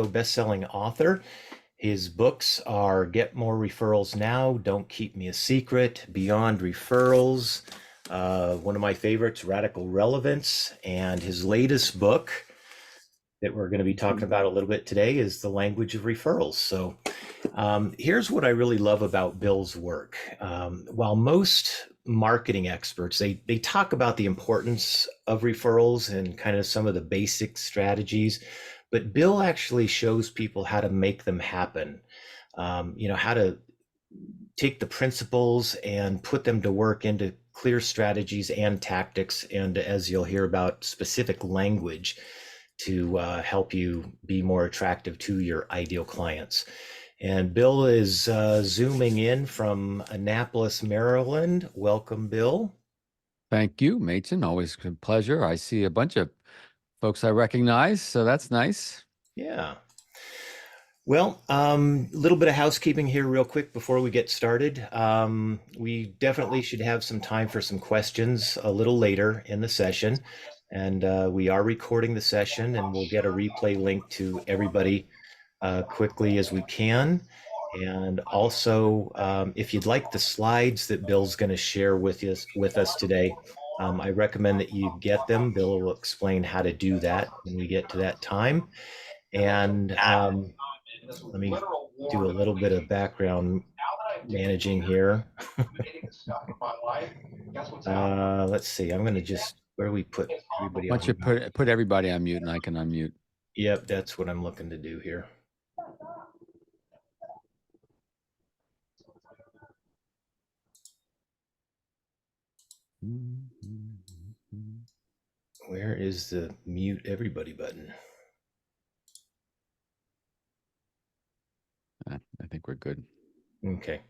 best-selling author. His books are Get More Referrals Now, Don't Keep Me a Secret, Beyond Referrals, one of my favorites, Radical Relevance, and his latest book that we're going to be talking about a little bit today is The Language of Referrals. So here's what I really love about Bill's work. While most marketing experts, they talk about the importance of referrals and kind of some of the basic strategies, but Bill actually shows people how to make them happen. How to take the principles and put them to work into clear strategies and tactics, and as you'll hear about, specific language to help you be more attractive to your ideal clients. And Bill is zooming in from Annapolis, Maryland. Welcome, Bill. Thank you, Machen. Always a pleasure. I see a bunch of folks I recognize, so that's nice. Yeah. Well, a little bit of housekeeping here real quick before we get started. We definitely should have some time for some questions a little later in the session. And we are recording the session, and we'll get a replay link to everybody quickly as we can. And also, if you'd like the slides that Bill's going to share with us today, I recommend that you get them. Bill will explain how to do that when we get to that time. And let me do a little bit of background managing here. Let's see. I'm going to just, where do we put everybody Why don't you on? put everybody on mute and I can unmute. Yep, that's what I'm looking to do here. Where is the mute everybody button? I think we're good. Okay.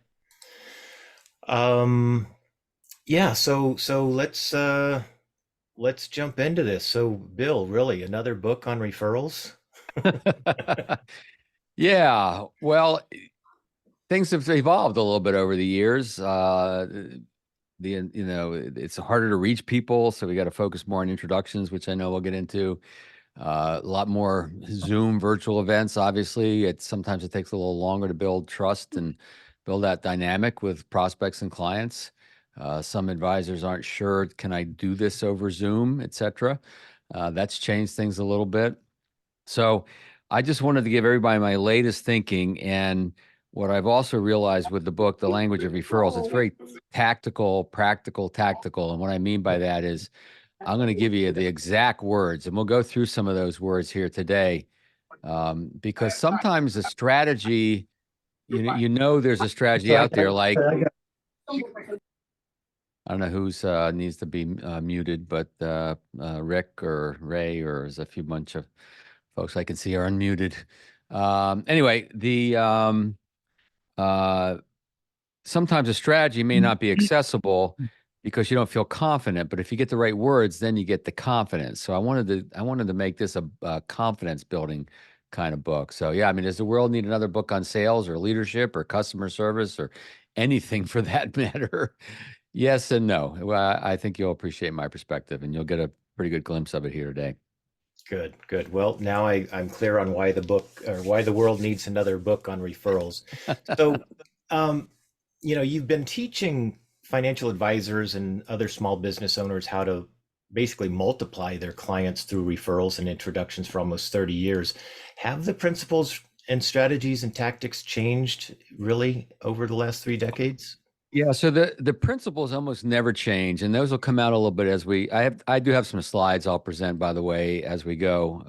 Yeah, so let's jump into this. So Bill, really another book on referrals? Yeah, well, things have evolved a little bit over the years. It's harder to reach people, so we got to focus more on introductions, which I know we'll get into. A lot more Zoom virtual events. Obviously, sometimes it takes a little longer to build trust and build that dynamic with prospects and clients. Some advisors aren't sure, can I do this over Zoom, etc. That's changed things a little bit. So I just wanted to give everybody my latest thinking. And what I've also realized with the book, The Language of Referrals, it's very tactical, practical, tactical. And what I mean by that is I'm going to give you the exact words, and we'll go through some of those words here today, because sometimes a strategy, there's a strategy out there. Like, I don't know who's needs to be muted, but Rick or Ray, or there's a few bunch of folks I can see are unmuted. Anyway, sometimes a strategy may not be accessible because you don't feel confident, but if you get the right words, then you get the confidence. So I wanted to make this a confidence building kind of book. So yeah, I mean, does the world need another book on sales or leadership or customer service or anything for that matter? Yes and no. Well, I think you'll appreciate my perspective, and you'll get a pretty good glimpse of it here today. Good, good. Well, now I'm clear on why the world needs another book on referrals. So, you've been teaching financial advisors and other small business owners how to basically multiply their clients through referrals and introductions for almost 30 years. Have the principles and strategies and tactics changed really over the last 3 decades? Yeah, so the principles almost never change, and those will come out a little bit as I do have some slides I'll present, by the way, as we go.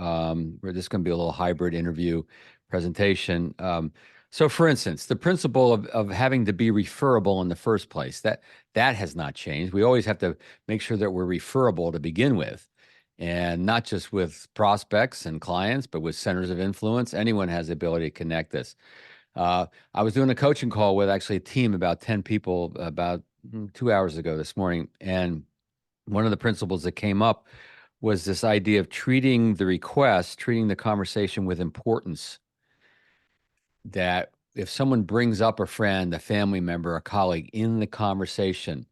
We're just going to be a little hybrid interview presentation. So for instance, the principle of having to be referable in the first place, that has not changed. We always have to make sure that we're referable to begin with, and not just with prospects and clients, but with centers of influence. Anyone has the ability to connect this. I was doing a coaching call with actually a team, about 10 people, about 2 hours ago this morning. And one of the principles that came up was this idea of treating the conversation with importance. That if someone brings up a friend, a family member, a colleague in the conversation,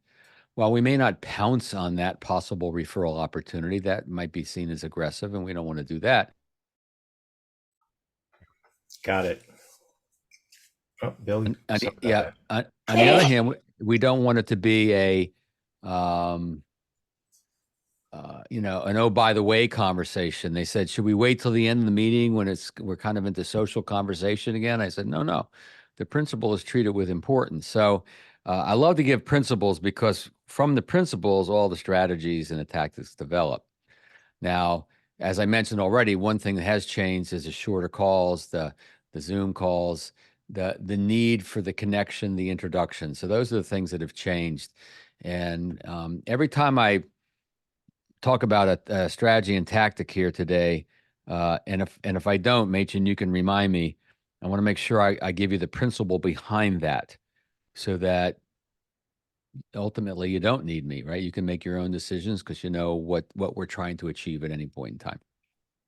while we may not pounce on that possible referral opportunity, that might be seen as aggressive, and we don't want to do that. Got it. Oh, Bill, sorry about Yeah. that. On the other hand, we don't want it to be um, an oh by the way conversation. They said, should we wait till the end of the meeting when we're kind of into social conversation again? I said, no, no. The principle is treated with importance. So I love to give principles because from the principles, all the strategies and the tactics develop. Now, as I mentioned already, one thing that has changed is the shorter calls, the Zoom calls, the need for the connection, the introduction. So those are the things that have changed. And every time I talk about a strategy and tactic here today, and if I don't, Machen, you can remind me. I want to make sure I give you the principle behind that, so that ultimately you don't need me, right? You can make your own decisions because you know what we're trying to achieve at any point in time.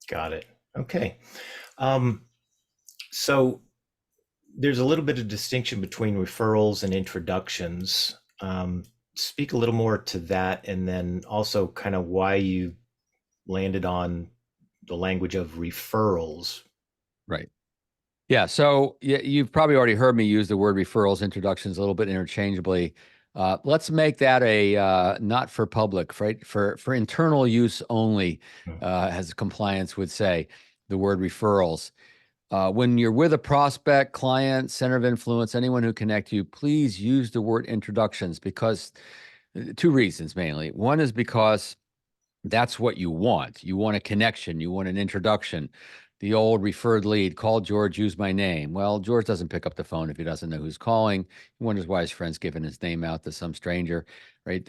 Got it. Okay. Um, so there's a little bit of distinction between referrals and introductions. Speak a little more to that, and then also kind of why you landed on the language of referrals. Right. Yeah. So you've probably already heard me use the word referrals, introductions a little bit interchangeably. Let's make that a not for public, right? For internal use only, as compliance would say, the word referrals. When you're with a prospect, client, center of influence, anyone who connect you, please use the word introductions because two reasons mainly. One is because that's what you want. You want a connection. You want an introduction. The old referred lead, call George, use my name. Well, George doesn't pick up the phone if he doesn't know who's calling. He wonders why his friend's giving his name out to some stranger, right?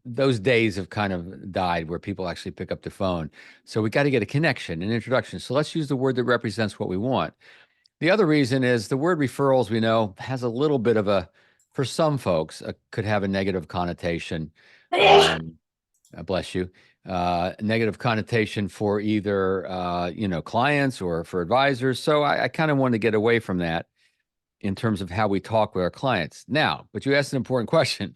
Those days have kind of died where people actually pick up the phone. So we got to get a connection, an introduction. So let's use the word that represents what we want. The other reason is the word referrals, we know, has a little bit of for some folks, could have a negative connotation. Bless you. Negative connotation for either clients or for advisors. So I kind of want to get away from that in terms of how we talk with our clients. Now, but you asked an important question.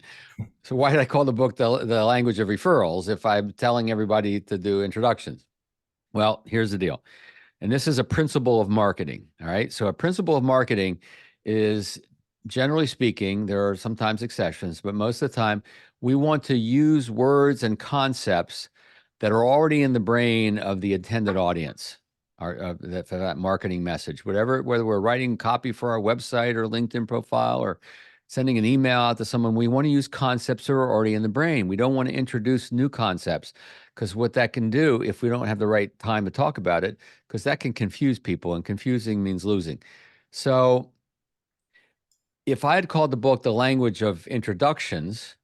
So why did I call the book the language of referrals if I'm telling everybody to do introductions? Well, here's the deal. And this is a principle of marketing. All right. So a principle of marketing is, generally speaking, there are sometimes exceptions, but most of the time we want to use words and concepts that are already in the brain of the intended audience, for that marketing message, whether we're writing copy for our website or LinkedIn profile or sending an email out to someone, we want to use concepts that are already in the brain. We don't want to introduce new concepts because what that can do if we don't have the right time to talk about it, because that can confuse people, and confusing means losing. So if I had called the book The Language of Introductions,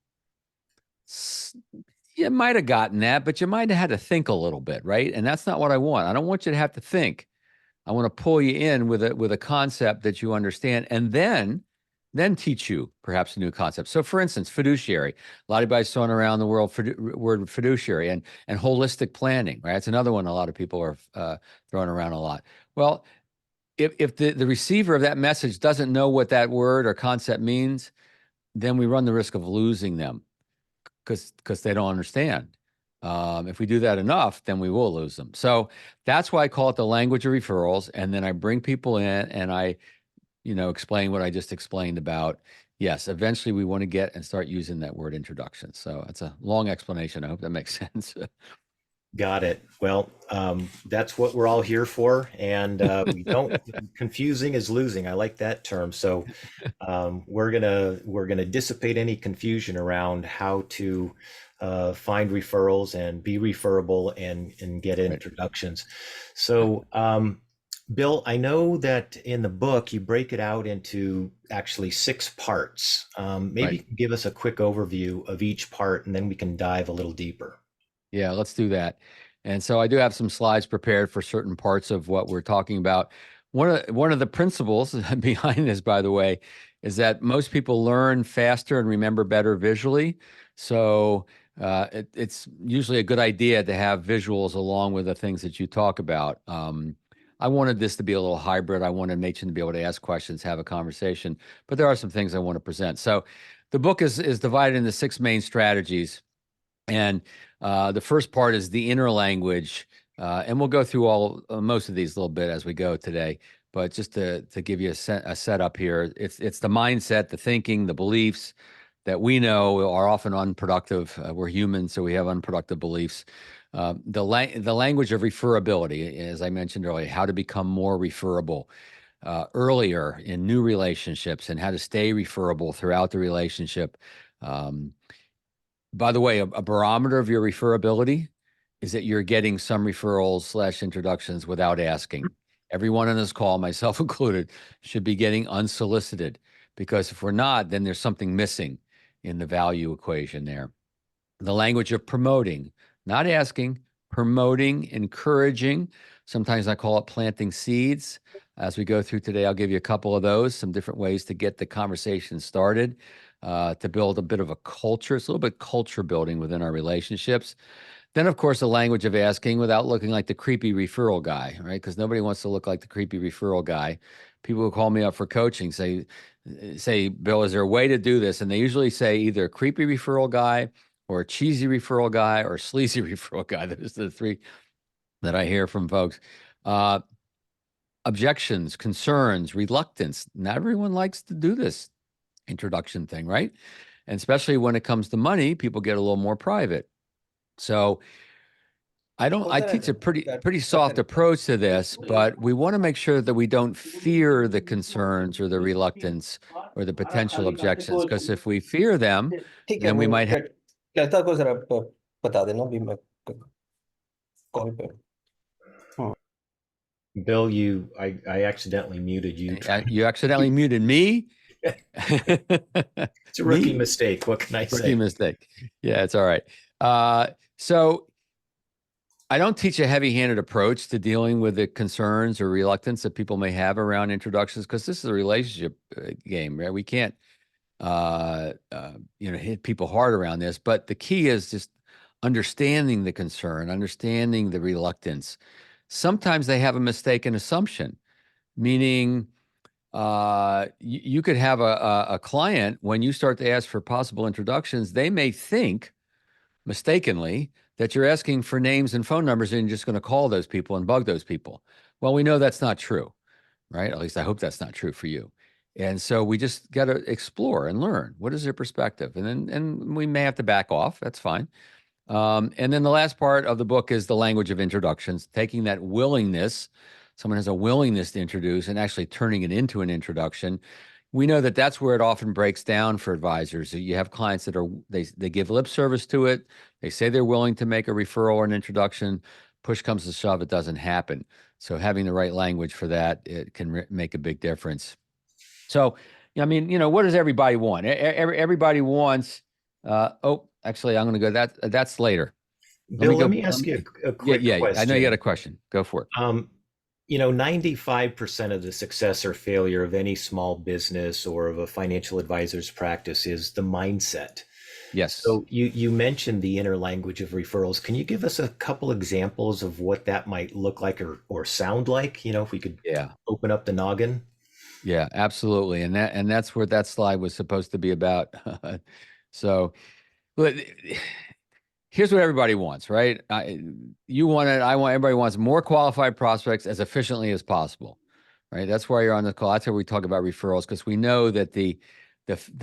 you might have gotten that, but you might have had to think a little bit, right? And that's not what I want. I don't want you to have to think. I want to pull you in with a concept that you understand, and then teach you perhaps a new concept. So, for instance, fiduciary. A lot of guys throwing around the word fiduciary and holistic planning. Right, it's another one a lot of people are throwing around a lot. Well, if the receiver of that message doesn't know what that word or concept means, then we run the risk of losing them because they don't understand. If we do that enough, then we will lose them. So that's why I call it the language of referrals. And then I bring people in and I, explain what I just explained about. Yes, eventually we want to get and start using that word introduction. So it's a long explanation. I hope that makes sense. Got it. Well, that's what we're all here for, and we don't. Confusing is losing. I like that term. So we're gonna dissipate any confusion around how to find referrals and be referable and get Right. introductions. So, Bill, I know that in the book you break it out into actually 6 parts. Maybe Right. you can give us a quick overview of each part, and then we can dive a little deeper. Yeah, let's do that. And so I do have some slides prepared for certain parts of what we're talking about. One of the principles behind this, by the way, is that most people learn faster and remember better visually. So it's usually a good idea to have visuals along with the things that you talk about. I wanted this to be a little hybrid. I wanted Machen to be able to ask questions, have a conversation, but there are some things I want to present. So the book is divided into 6 main strategies. And the first part is the inner language And we'll go through all most of these a little bit as we go today. But just to give you a setup here, it's the mindset, the thinking, the beliefs that we know are often unproductive. We're human, so we have unproductive beliefs. The language of referability, as I mentioned earlier, how to become more referable earlier in new relationships and how to stay referable throughout the relationship. Um, by the way, a barometer of your referability is that you're getting some referrals / introductions without asking. Everyone on this call, myself included, should be getting unsolicited, because if we're not, then there's something missing in the value equation there. The language of promoting, not asking, promoting, encouraging. Sometimes I call it planting seeds. As we go through today, I'll give you a couple of those, some different ways to get the conversation started, to build a bit of a culture. It's a little bit culture building within our relationships. Then, of course, the language of asking without looking like the creepy referral guy, right? Because nobody wants to look like the creepy referral guy. People who call me up for coaching say, Bill, is there a way to do this? And they usually say either a creepy referral guy or a cheesy referral guy or a sleazy referral guy. Those are the three that I hear from folks. Objections, concerns, reluctance. Not everyone likes to do this introduction thing, right? And especially when it comes to money, people get a little more private. So I teach a pretty soft approach to this, but we want to make sure that we don't fear the concerns or the reluctance or the potential objections, because if we fear them, ठीक है then we वो might have. लता को जरा बता देना भी मैं call पे हूँ। Bill, I accidentally muted you. You accidentally muted me. It's a rookie mistake. What can I say? Rookie mistake. Yeah, it's all right. So I don't teach a heavy-handed approach to dealing with the concerns or reluctance that people may have around introductions, because this is a relationship game, right? We can't, hit people hard around this. But the key is just understanding the concern, understanding the reluctance. Sometimes they have a mistaken assumption, meaning you could have a client, when you start to ask for possible introductions, they may think mistakenly that you're asking for names and phone numbers and you're just going to call those people and bug those people. Well, we know that's not true, right? At least I hope that's not true for you. And so we just got to explore and learn, what is their perspective, and we may have to back off. That's fine. And then the last part of the book is the language of introductions, taking that willingness, someone has a willingness to introduce, and actually turning it into an introduction. We know that that's where it often breaks down for advisors. You have clients that they give lip service to it. They say they're willing to make a referral or an introduction. Push comes to shove, it doesn't happen. So having the right language for that, it can make a big difference. So, I mean, what does everybody want? Everybody wants, actually, I'm going to go, that's later. Bill, let me ask you a quick question. I know you got a question. Go for it. 95% of the success or failure of any small business or of a financial advisor's practice is the mindset. Yes. So you mentioned the inner language of referrals. Can you give us a couple examples of what that might look like or sound like? If we could open up the noggin. Yeah, absolutely. And that's what that slide was supposed to be about. So here's what everybody wants, right? You want it. Everybody wants more qualified prospects as efficiently as possible, right? That's why you're on the call. That's why we talk about referrals, because we know that the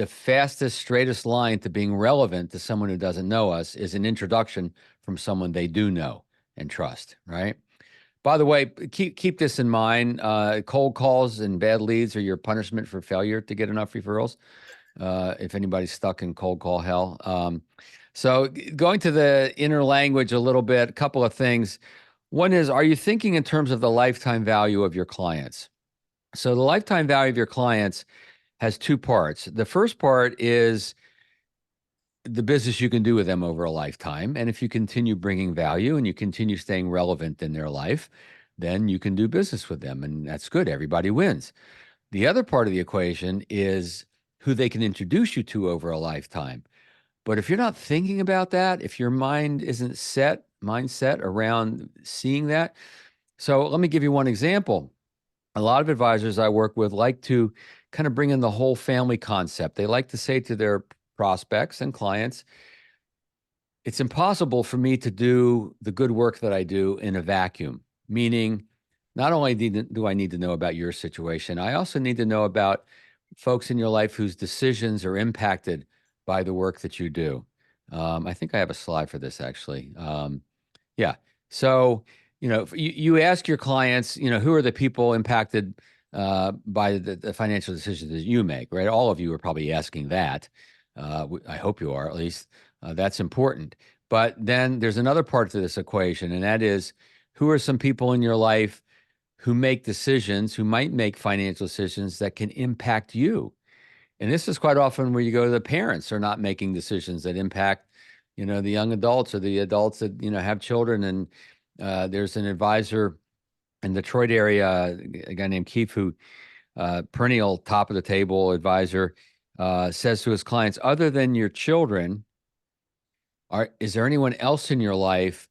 fastest, straightest line to being relevant to someone who doesn't know us is an introduction from someone they do know and trust, right? By the way, keep this in mind. Cold calls and bad leads are your punishment for failure to get enough referrals. If anybody's stuck in cold call hell. So going to the inner language a little bit, a couple of things. One is, are you thinking in terms of the lifetime value of your clients? So the lifetime value of your clients has two parts. The first part is the business you can do with them over a lifetime. And if you continue bringing value and you continue staying relevant in their life, then you can do business with them. And that's good. Everybody wins. The other part of the equation is who they can introduce you to over a lifetime. But if you're not thinking about that, if your mind isn't mindset around seeing that. So let me give you one example. A lot of advisors I work with like to kind of bring in the whole family concept. They like to say to their prospects and clients, it's impossible for me to do the good work that I do in a vacuum, meaning not only do I need to know about your situation, I also need to know about folks in your life whose decisions are impacted by the work that you do. I think I have a slide for this actually. Yeah. So, you ask your clients, who are the people impacted by the financial decisions that you make, right? All of you are probably asking that. I hope you are, at least. That's important. But then there's another part to this equation, and that is, who are some people in your life who make decisions, who might make financial decisions that can impact you? And this is quite often where you go to the parents are not making decisions that impact, the young adults or the adults that, have children. And there's an advisor in the Detroit area, a guy named Keith, who perennial top of the table advisor, says to his clients, other than your children, is there anyone else in your life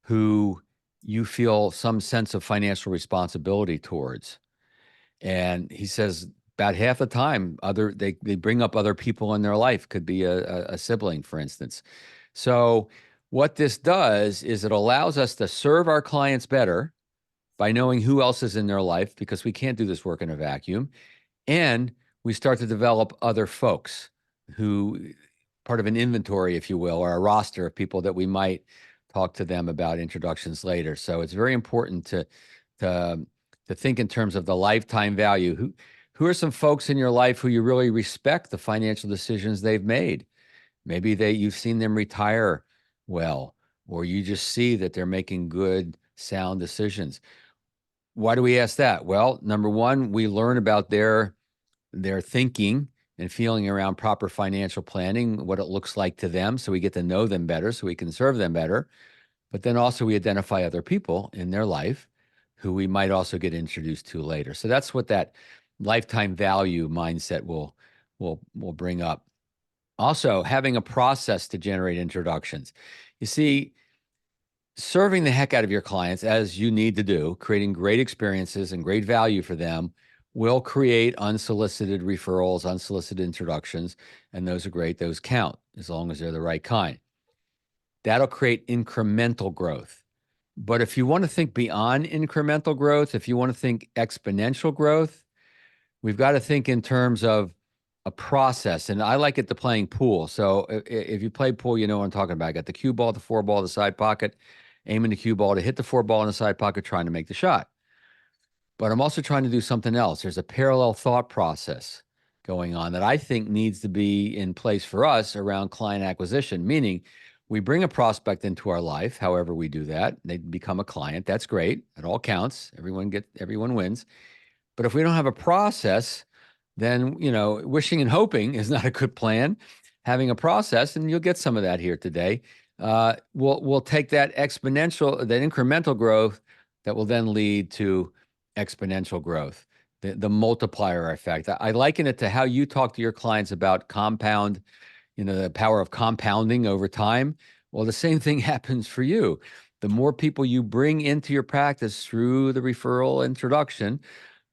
who you feel some sense of financial responsibility towards? And he says about half the time, they bring up other people in their life, could be a sibling, for instance. So what this does is it allows us to serve our clients better by knowing who else is in their life, because we can't do this work in a vacuum. And we start to develop other folks who, part of an inventory, if you will, or a roster of people that we might talk to them about introductions later. So it's very important to think in terms of the lifetime value. Who are some folks in your life who you really respect the financial decisions they've made? Maybe you've seen them retire well, or you just see that they're making good, sound decisions. Why do we ask that? Well, number one, we learn about their thinking and feeling around proper financial planning, what it looks like to them, so we get to know them better, so we can serve them better. But then also we identify other people in their life who we might also get introduced to later. So that's what that lifetime value mindset will bring up. Also, having a process to generate introductions. You see, serving the heck out of your clients, as you need to do, creating great experiences and great value for them, will create unsolicited referrals, unsolicited introductions, and those are great. Those count as long as they're the right kind. That'll create incremental growth. But if you want to think beyond incremental growth, if you want to think exponential growth, we've got to think in terms of a process. And I like it to playing pool. So if you play pool, you know what I'm talking about. I got the cue ball, the four ball, the side pocket, aiming the cue ball to hit the four ball in the side pocket, trying to make the shot. But I'm also trying to do something else. There's a parallel thought process going on that I think needs to be in place for us around client acquisition, meaning we bring a prospect into our life, however we do that. They become a client. That's great. It all counts. Everyone wins. But if we don't have a process, then, wishing and hoping is not a good plan. Having a process, and you'll get some of that here today, we'll take that incremental growth that will then lead to exponential growth, the multiplier effect. I liken it to how you talk to your clients about compound, the power of compounding over time. Well, the same thing happens for you. The more people you bring into your practice through the referral introduction,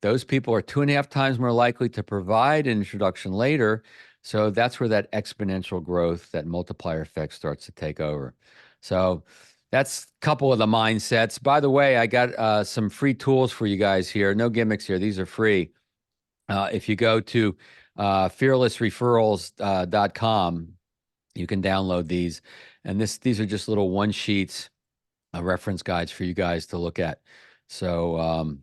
those people are 2.5 times more likely to provide an introduction later. So that's where that exponential growth, that multiplier effect starts to take over. So that's a couple of the mindsets. By the way, I got some free tools for you guys here. No gimmicks here. These are free. If you go to fearlessreferrals.com, you can download these. And these are just little one sheets, reference guides for you guys to look at. So,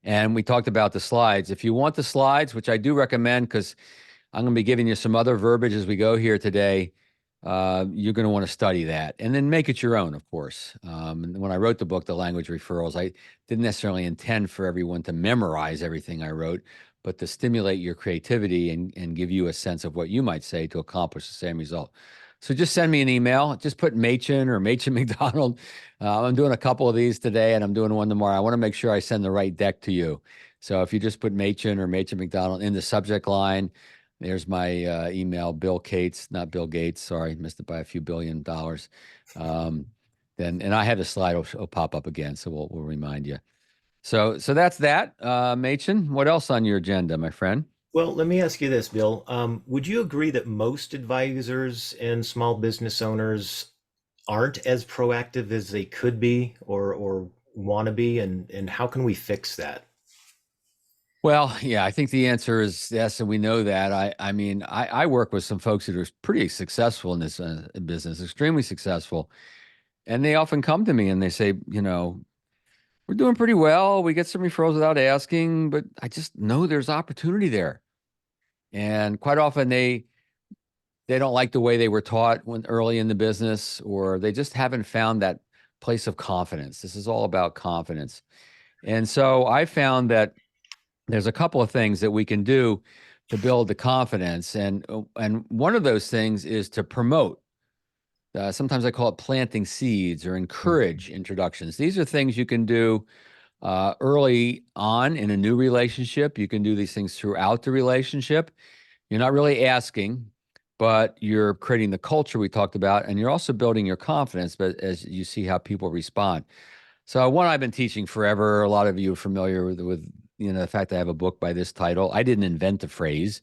and we talked about the slides. If you want the slides, which I do recommend, because I'm going to be giving you some other verbiage as we go here today, you're going to want to study that and then make it your own, of course. And when I wrote the book, The Langauge Referrals, I didn't necessarily intend for everyone to memorize everything I wrote, but to stimulate your creativity and give you a sense of what you might say to accomplish the same result. So just send me an email. Just put Mached or Mached MacDonald. I'm doing a couple of these today, and I'm doing one tomorrow. I want to make sure I send the right deck to you. So if you just put Mached or Mached MacDonald in the subject line, there's my email, Bill Cates, not Bill Gates. Sorry, missed it by a few $billion. And I have a slide will pop up again, so we'll remind you. So that's that. Mached, what else on your agenda, my friend? Well, let me ask you this, Bill. Would you agree that most advisors and small business owners aren't as proactive as they could be or want to be, and how can we fix that? Well, yeah, I think the answer is yes, and we know that. I mean, I work with some folks that are pretty successful in this business, extremely successful, and they often come to me and they say, we're doing pretty well. We get some referrals without asking, but I just know there's opportunity there. And quite often they don't like the way they were taught when early in the business, or they just haven't found that place of confidence. This is all about confidence. And so I found that there's a couple of things that we can do to build the confidence, and one of those things is to promote. Sometimes I call it planting seeds or encourage introductions. These are things you can do early on in a new relationship. You can do these things throughout the relationship. You're not really asking, but you're creating the culture we talked about, and you're also building your confidence, but as you see how people respond. So one I've been teaching forever. A lot of you are familiar with the fact I have a book by this title. I didn't invent the phrase,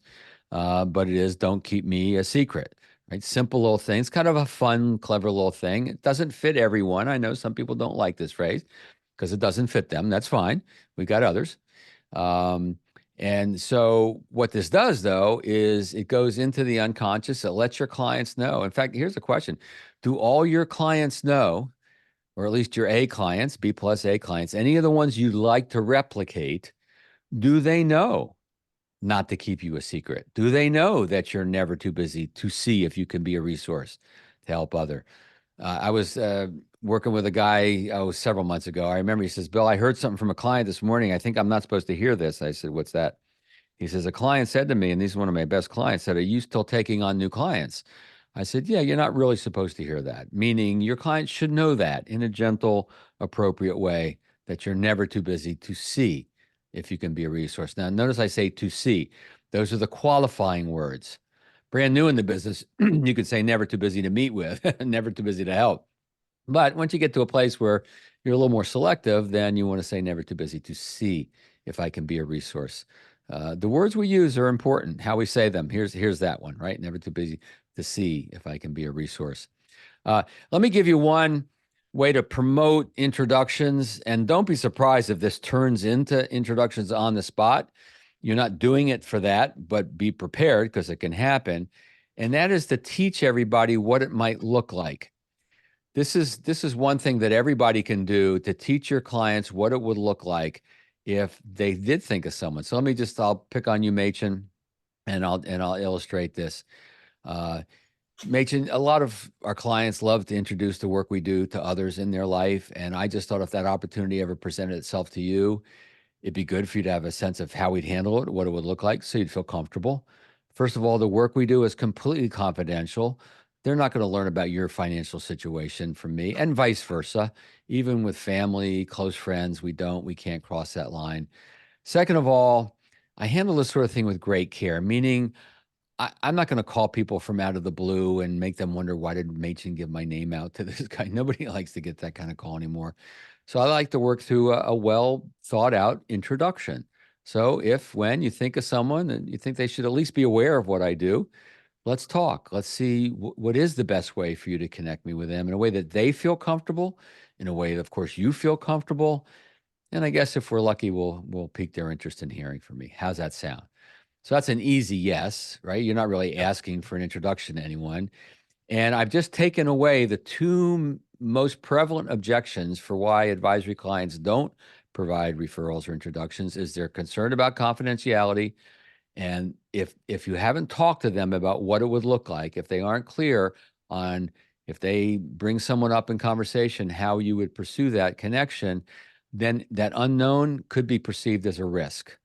but it is "Don't Keep Me a Secret." Right? Simple little thing. It's kind of a fun, clever little thing. It doesn't fit everyone. I know some people don't like this phrase because it doesn't fit them. That's fine. We got others. Um, and so what this does, though, is it goes into the unconscious. It lets your clients know. In fact, here's a question: do all your clients know, or at least your A clients, B plus A clients, any of the ones you'd like to replicate, do they know not to keep you a secret? Do they know that you're never too busy to see if you can be a resource to help other? I was working with a guy several months ago. I remember he says, "Bill, I heard something from a client this morning. I think I'm not supposed to hear this." I said, "What's that?" He says, "A client said to me, and he's one of my best clients, said, are you still taking on new clients?" I said, "Yeah, you're not really supposed to hear that." Meaning your clients should know that in a gentle, appropriate way, that you're never too busy to see if you can be a resource. Now, notice I say to see. Those are the qualifying words. Brand new in the business, you could say never too busy to meet with, never too busy to help. But once you get to a place where you're a little more selective, then you want to say never too busy to see if I can be a resource. The words we use are important, how we say them. Here's that one, right? Never too busy to see if I can be a resource. Uh, Let me give you one way to promote introductions, and don't be surprised if this turns into introductions on the spot. You're not doing it for that, but be prepared because it can happen. And that is to teach everybody what it might look like. This is one thing that everybody can do to teach your clients what it would look like if they did think of someone. So I'll pick on you, Machen, and I'll illustrate this. Uh, Machen, a lot of our clients love to introduce the work we do to others in their life, and I just thought if that opportunity ever presented itself to you, it'd be good for you to have a sense of how we'd handle it, what it would look like, so you'd feel comfortable. First of all, the work we do is completely confidential. They're not going to learn about your financial situation from me, and vice versa. Even with family, close friends, we can't cross that line. Second of all, I handle this sort of thing with great care, meaning I'm not going to call people from out of the blue and make them wonder why did Machen give my name out to this guy. Nobody likes to get that kind of call anymore. So I like to work through a well thought out introduction. So when you think of someone and you think they should at least be aware of what I do, let's talk. Let's see what is the best way for you to connect me with them in a way that they feel comfortable, in a way that, of course, you feel comfortable. And I guess if we're lucky, we'll pique their interest in hearing from me. How's that sound? So that's an easy yes, right? You're not really asking for an introduction to anyone. And I've just taken away the two most prevalent objections for why advisory clients don't provide referrals or introductions is they're concerned about confidentiality. And if you haven't talked to them about what it would look like, if they aren't clear on if they bring someone up in conversation, how you would pursue that connection, then that unknown could be perceived as a risk.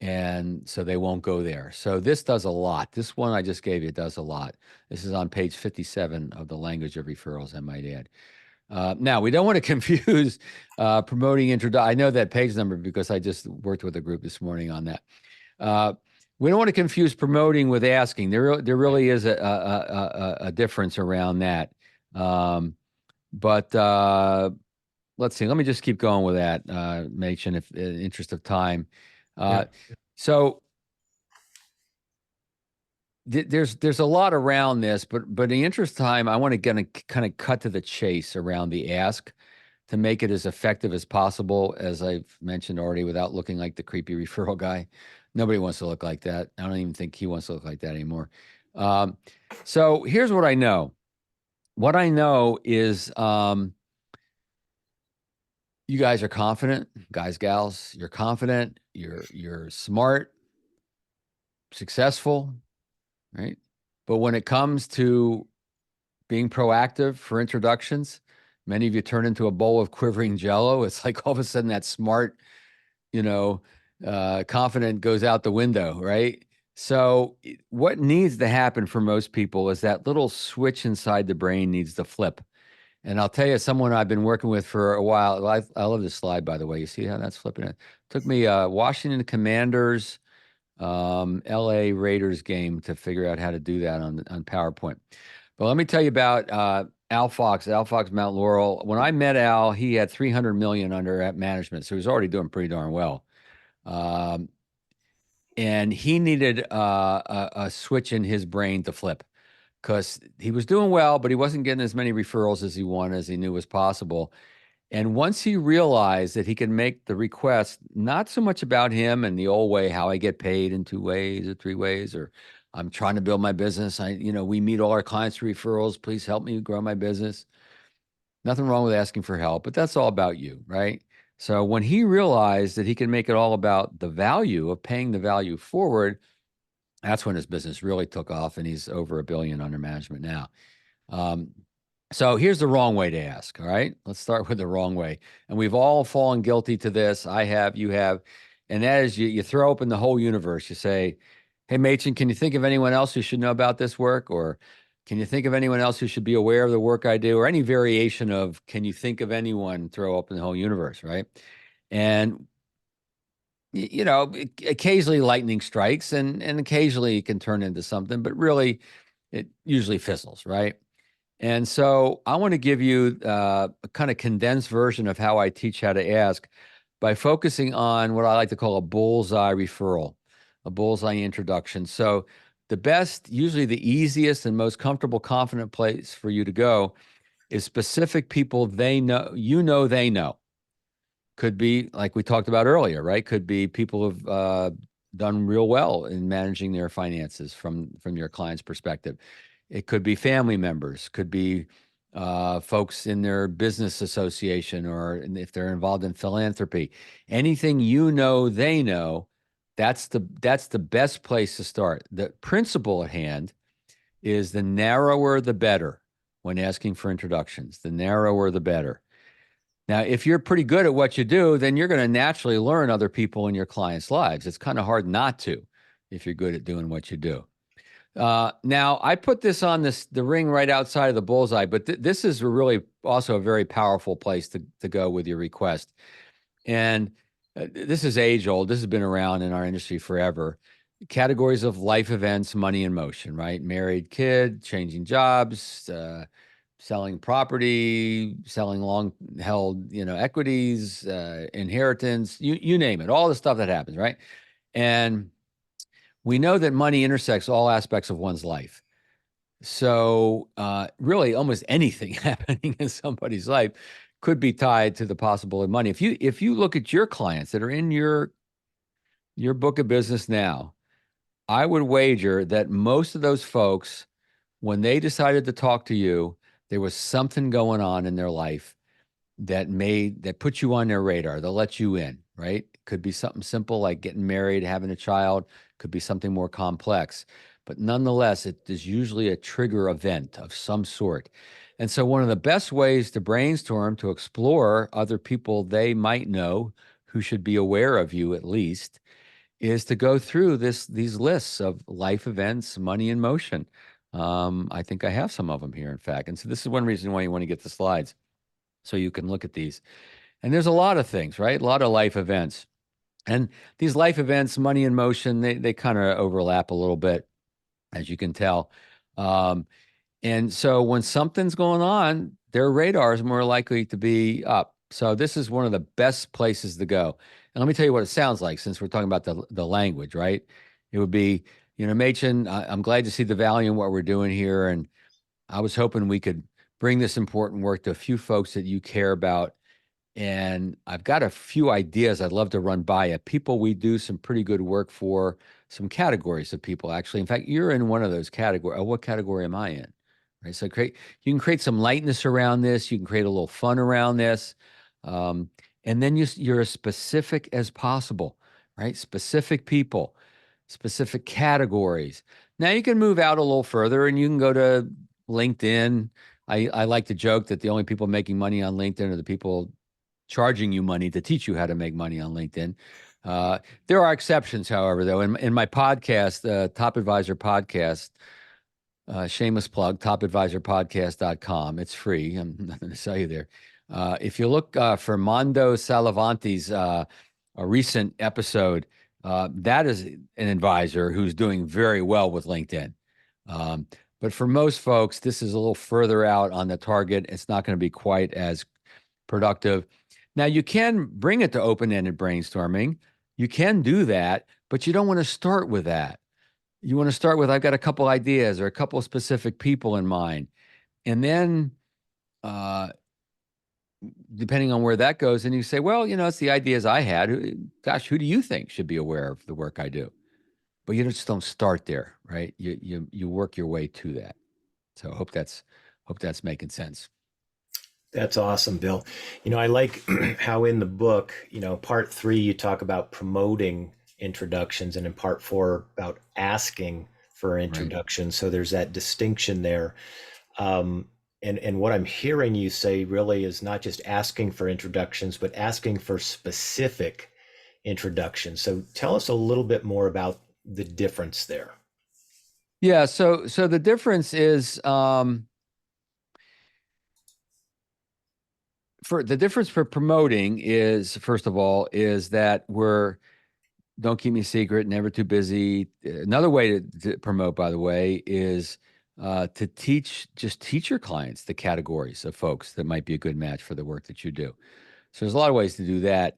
And so they won't go there. So this does a lot. This one I just gave you does a lot. This is on page 57 of the Language of Referrals, I might add. Now, we don't want to confuse promoting introduction. I know that page number because I just worked with a group this morning on that. We don't want to confuse promoting with asking. There really is a difference around that. But let's see. Let me just keep going with that, Machen, if in the interest of time. Yeah. So there's a lot around this, but in the interest of time, I want to kind of cut to the chase around the ask to make it as effective as possible, as I've mentioned already, without looking like the creepy referral guy. Nobody wants to look like that. I don't even think he wants to look like that anymore. So here's what I know. What I know is you guys are confident, guys, gals. You're confident. You're smart, successful, right? But when it comes to being proactive for introductions, many of you turn into a bowl of quivering jello. It's like all of a sudden that smart, confident goes out the window, right? So what needs to happen for most people is that little switch inside the brain needs to flip. And I'll tell you, someone I've been working with for a while. I love this slide, by the way. You see how that's flipping it? Took me Washington Commanders, LA Raiders game to figure out how to do that on PowerPoint. But let me tell you about Al Fox Mount Laurel. When I met Al, he had 300 million under at management, so he was already doing pretty darn well. And he needed a switch in his brain to flip because he was doing well, but he wasn't getting as many referrals as he wanted, as he knew was possible. And once he realized that he could make the request, not so much about him and the old way, how I get paid in 2 ways or 3 ways, or I'm trying to build my business. We meet all our clients through referrals. Please help me grow my business. Nothing wrong with asking for help, but that's all about you, right? So when he realized that he can make it all about the value of paying the value forward, that's when his business really took off, and he's over $1 billion under management now. So here's the wrong way to ask. All right, let's start with the wrong way. And we've all fallen guilty to this. I have, you have. And that is you throw open the whole universe. You say, hey, Machen, can you think of anyone else who should know about this work? Or can you think of anyone else who should be aware of the work I do? Or any variation of, can you think of anyone, throw open the whole universe, right? And occasionally lightning strikes and occasionally it can turn into something, but really it usually fizzles, right? And so I want to give you a kind of condensed version of how I teach how to ask by focusing on what I like to call a bullseye referral, a bullseye introduction. So the best, usually the easiest and most comfortable, confident place for you to go is specific people they know, they know. Could be like we talked about earlier, right? Could be people who've done real well in managing their finances from your client's perspective. It could be family members, could be folks in their business association, or if they're involved in philanthropy. Anything they know, that's the best place to start. The principle at hand is the narrower the better when asking for introductions. The narrower the better. Now, if you're pretty good at what you do, then you're going to naturally learn other people in your clients' lives. It's kind of hard not to if you're good at doing what you do. Now, I put this on the ring right outside of the bullseye, but this is really also a very powerful place to go with your request. And this is age old. This has been around in our industry forever. Categories of life events, money in motion, right? Married, kid, changing jobs, selling property, selling long-held, equities, inheritance, you name it, all the stuff that happens, right? And we know that money intersects all aspects of one's life. So really almost anything happening in somebody's life could be tied to the possible of money. If you look at your clients that are in your book of business now, I would wager that most of those folks, when they decided to talk to you, there was something going on in their life that put you on their radar. They'll let you in, right? Could be something simple like getting married, having a child, could be something more complex. But nonetheless, it is usually a trigger event of some sort. And so one of the best ways to brainstorm, to explore other people they might know who should be aware of you at least, is to go through these lists of life events, money in motion. I think I have some of them here, in fact. And so this is one reason why you want to get the slides so you can look at these. And there's a lot of things, right? A lot of life events. And these life events, money in motion, they kind of overlap a little bit, as you can tell. And so when something's going on, their radar is more likely to be up. So this is one of the best places to go. And let me tell you what it sounds like, since we're talking about the language, right? It would be, Machen, I'm glad to see the value in what we're doing here. And I was hoping we could bring this important work to a few folks that you care about. And I've got a few ideas I'd love to run by you. People we do some pretty good work for, some categories of people, actually. In fact, you're in one of those categories. Oh, what category am I in? Right. So you can create some lightness around this. You can create a little fun around this. Um, and then you're as specific as possible, right? Specific people, specific categories. Now you can move out a little further and you can go to LinkedIn. I like to joke that the only people making money on LinkedIn are the people charging you money to teach you how to make money on LinkedIn. There are exceptions, however, though. In my podcast, Top Advisor Podcast, shameless plug, topadvisorpodcast.com. It's free. I'm not going to sell you there. If you look for Mondo Salavanti's a recent episode, that is an advisor who's doing very well with LinkedIn. But for most folks, this is a little further out on the target. It's not going to be quite as productive. Now, you can bring it to open-ended brainstorming. You can do that, but you don't want to start with that. You want to start with, I've got a couple ideas or a couple of specific people in mind. And then, depending on where that goes, and you say, well, it's the ideas I had. Gosh, who do you think should be aware of the work I do? But you just don't start there, right? You work your way to that. So hope that's making sense. That's awesome, Bill. I like how in the book, part 3, you talk about promoting introductions, and in part 4 about asking for introductions. So there's that distinction there. And what I'm hearing you say really is not just asking for introductions, but asking for specific introductions. So tell us a little bit more about the difference there. Yeah. So the difference is, for promoting is, first of all, is that don't keep me secret, never too busy. Another way to promote, by the way, is to teach your clients the categories of folks that might be a good match for the work that you do. So there's a lot of ways to do that.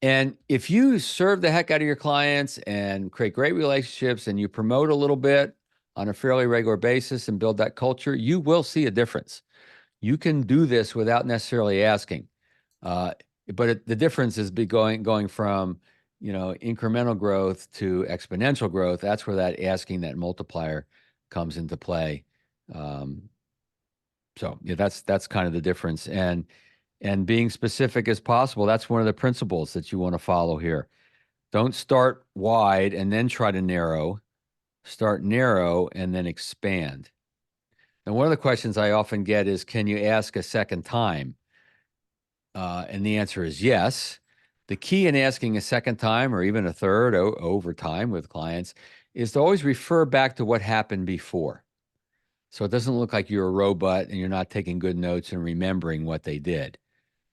And if you serve the heck out of your clients and create great relationships and you promote a little bit on a fairly regular basis and build that culture, you will see a difference. You can do this without necessarily asking. But the difference is going from, incremental growth to exponential growth. That's where that asking, that multiplier comes into play. So yeah, that's kind of the difference. And being specific as possible, that's one of the principles that you want to follow here. Don't start wide and then try to narrow. Start narrow and then expand. And one of the questions I often get is, can you ask a second time? And the answer is yes. The key in asking a second time or even a third over time with clients is to always refer back to what happened before. So it doesn't look like you're a robot and you're not taking good notes and remembering what they did.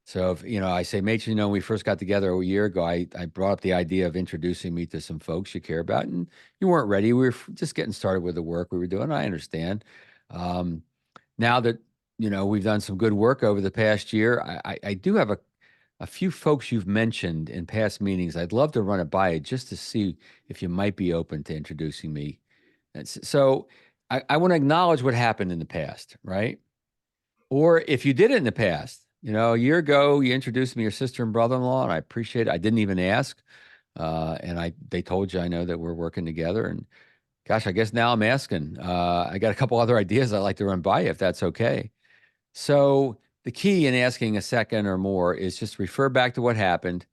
So if, I say, Mached, when we first got together a year ago, I brought up the idea of introducing me to some folks you care about, and you weren't ready. We were just getting started with the work we were doing. I understand. Now that, we've done some good work over the past year, I do have a few folks you've mentioned in past meetings. I'd love to run it by you just to see if you might be open to introducing me. And so I want to acknowledge what happened in the past, right? Or if you did it in the past, a year ago, you introduced me your sister and brother-in-law, and I appreciate it. I didn't even ask. And they told you, I know that we're working together. And gosh, I guess now I'm asking. I got a couple other ideas I'd like to run by you, if that's okay. So the key in asking a second or more is just refer back to what happened,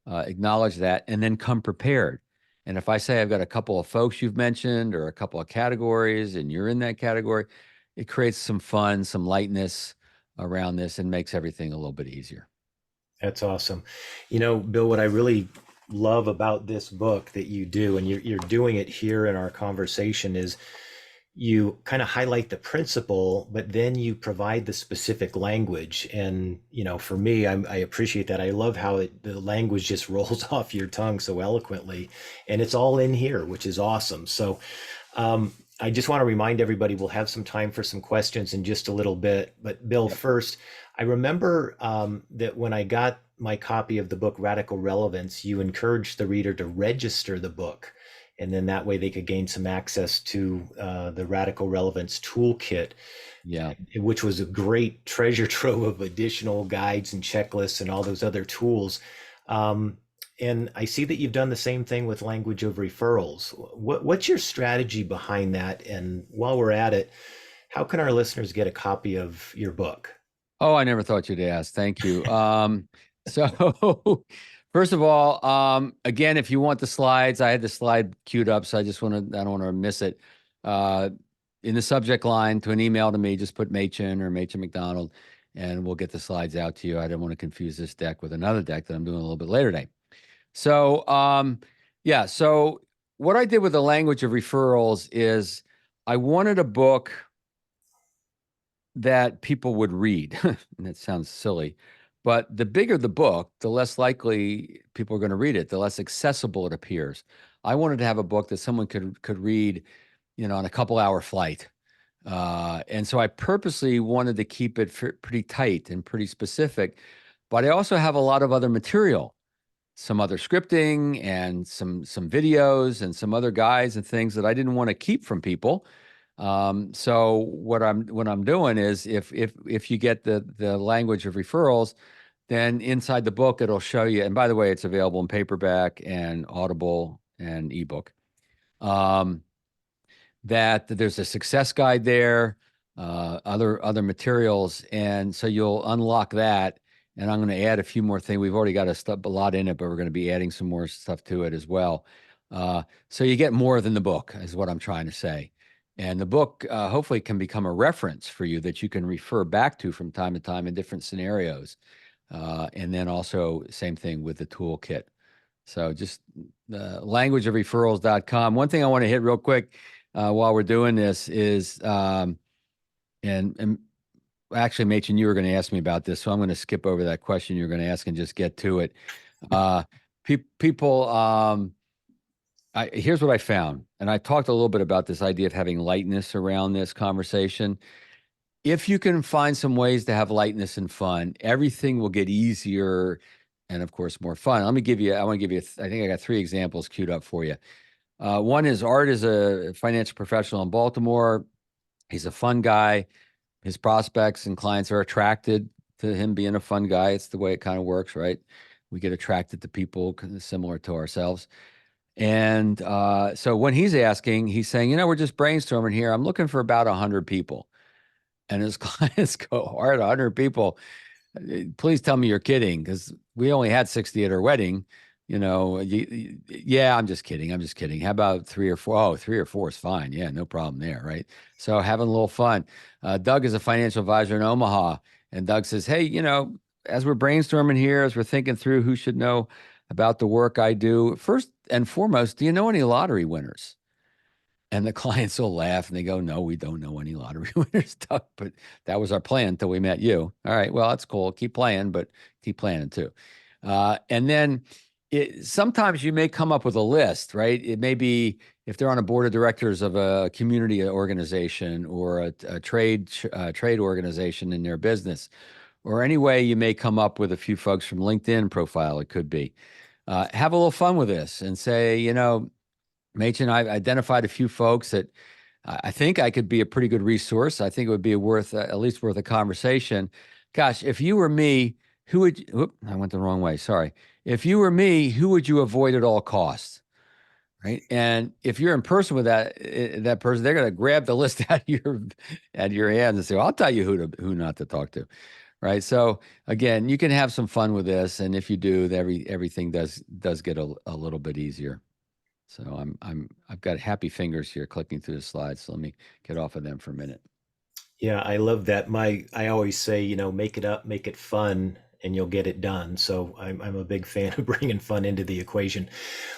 acknowledge that, and then come prepared. And if I say I've got a couple of folks you've mentioned or a couple of categories and you're in that category, it creates some fun, some lightness around this and makes everything a little bit easier. That's awesome. Bill, what I really love about this book that you do, and you're doing it here in our conversation, is you kind of highlight the principle, but then you provide the specific language. And, for me, I appreciate that. I love how the language just rolls off your tongue so eloquently, and it's all in here, which is awesome. So I just want to remind everybody we'll have some time for some questions in just a little bit. But Bill, first, I remember that when I got my copy of the book Radical Relevance, you encouraged the reader to register the book. and then that way they could gain some access to the Radical Relevance Toolkit, Yeah. which was a great treasure trove of additional guides and checklists and all those other tools. And I see that you've done the same thing with Language of Referrals. What's your strategy behind that? And while we're at it, how can our listeners get a copy of your book? Oh, I never thought you'd ask. Thank you. So first of all, again, if you want the slides, I had the slide queued up, so I don't want to miss it. In the subject line to an email to me, just put Mached or Mached MacDonald, and we'll get the slides out to you. I didn't want to confuse this deck with another deck that I'm doing a little bit later today. So, yeah. So what I did with the Language of Referrals is I wanted a book that people would read. And that sounds silly, but the bigger the book, the less likely people are going to read it, the less accessible it appears. I wanted to have a book that someone could read, on a couple-hour flight. And so I purposely wanted to keep it pretty tight and pretty specific, but I also have a lot of other material, some other scripting and some videos and some other guides and things that I didn't want to keep from people. So what I'm doing is if you get the Language of Referrals, then inside the book it'll show you. And by the way, it's available in paperback and Audible and ebook. That there's a success guide there, other materials, and so you'll unlock that. And I'm going to add a few more things. We've already got a lot in it, but we're going to be adding some more stuff to it as well. So you get more than the book, is what I'm trying to say. And the book hopefully can become a reference for you that you can refer back to from time to time in different scenarios. And then also same thing with the toolkit. So just languageofreferrals.com. One thing I want to hit real quick while we're doing this is, and actually, Machen, you were going to ask me about this, so I'm going to skip over that question you're going to ask and just get to it. People, here's what I found, and I talked a little bit about this idea of having lightness around this conversation. If you can find some ways to have lightness and fun, everything will get easier and, of course, more fun. I want to give you, I think I got 3 examples queued up for you. One is Art is a financial professional in Baltimore. He's a fun guy. His prospects and clients are attracted to him being a fun guy. It's the way it kind of works, right? We get attracted to people similar to ourselves. And so when he's asking, he's saying, we're just brainstorming here. I'm looking for about 100 people. And his clients go, Art, 100 people. Please tell me you're kidding, because we only had 60 at our wedding. Yeah, I'm just kidding. How about 3 or 4? Oh, 3 or 4 is fine. Yeah, no problem there, right? So having a little fun. Doug is a financial advisor in Omaha, and Doug says, hey, as we're brainstorming here, as we're thinking through who should know about the work I do, first and foremost, do you know any lottery winners? And the clients will laugh and they go, no, we don't know any lottery winners, Doug, but that was our plan until we met you. All right, well, that's cool. Keep playing, but keep planning too. And then sometimes you may come up with a list, right? It may be if they're on a board of directors of a community organization or a trade organization in their business, or any way you may come up with a few folks from LinkedIn profile, it could be. Have a little fun with this and say, Machen, I've identified a few folks that I think I could be a pretty good resource. I think it would be at least worth a conversation. Gosh, if you were me, who would, I went the wrong way. Sorry. If you were me, who would you avoid at all costs? Right. And if you're in person with that person, they're going to grab the list out of your hands and say, well, I'll tell you who not to talk to. Right. So again, you can have some fun with this. And if you do, everything does get a little bit easier. So I've got happy fingers here clicking through the slides. So let me get off of them for a minute. Yeah, I love that. I always say, make it up, make it fun, and you'll get it done. So I'm a big fan of bringing fun into the equation.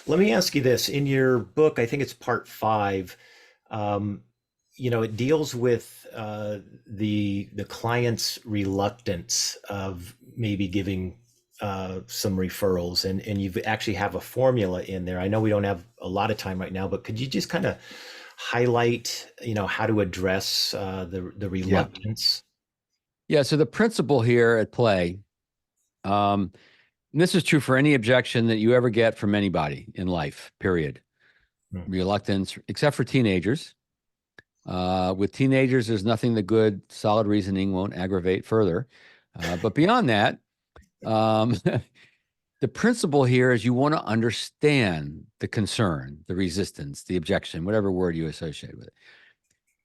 Let me ask you this. In your book, I think it's part 5, it deals with the client's reluctance of maybe giving some referrals, and you actually have a formula in there. I know we don't have a lot of time right now, but could you just kind of highlight, how to address the reluctance? Yeah. So the principle here at play, and this is true for any objection that you ever get from anybody in life, period. Hmm. reluctance, except for teenagers. With teenagers, there's nothing that good, solid reasoning won't aggravate further. But beyond that, the principle here is you want to understand the concern, the resistance, the objection, whatever word you associate with it.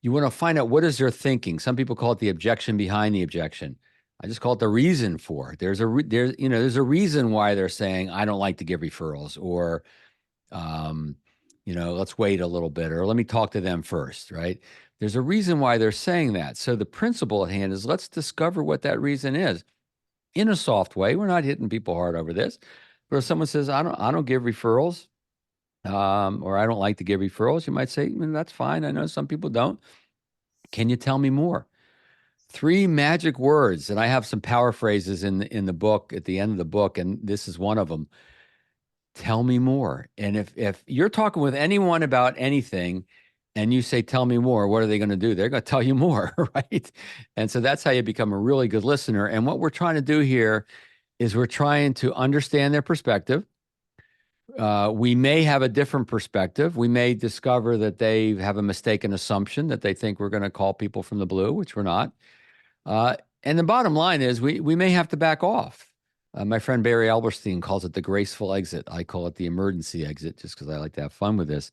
You want to find out what is their thinking. Some people call it the objection behind the objection. I just call it the reason for it. There's a reason why they're saying I don't like to give referrals, or let's wait a little bit, or let me talk to them first, right? There's a reason why they're saying that. So the principle at hand is let's discover what that reason is in a soft way. We're not hitting people hard over this. But if someone says, I don't give referrals, or I don't like to give referrals, you might say, that's fine. I know some people don't. Can you tell me more? 3 magic words, and I have some power phrases in the book at the end of the book, and this is one of them. Tell me more. And if you're talking with anyone about anything and you say, tell me more, what are they going to do? They're going to tell you more, right? And so that's how you become a really good listener. And what we're trying to do here is we're trying to understand their perspective. We may have a different perspective. We may discover that they have a mistaken assumption that they think we're going to call people from the blue, which we're not. And the bottom line is we may have to back off. My friend Barry Alberstein calls it the graceful exit. I call it the emergency exit just because I like to have fun with this.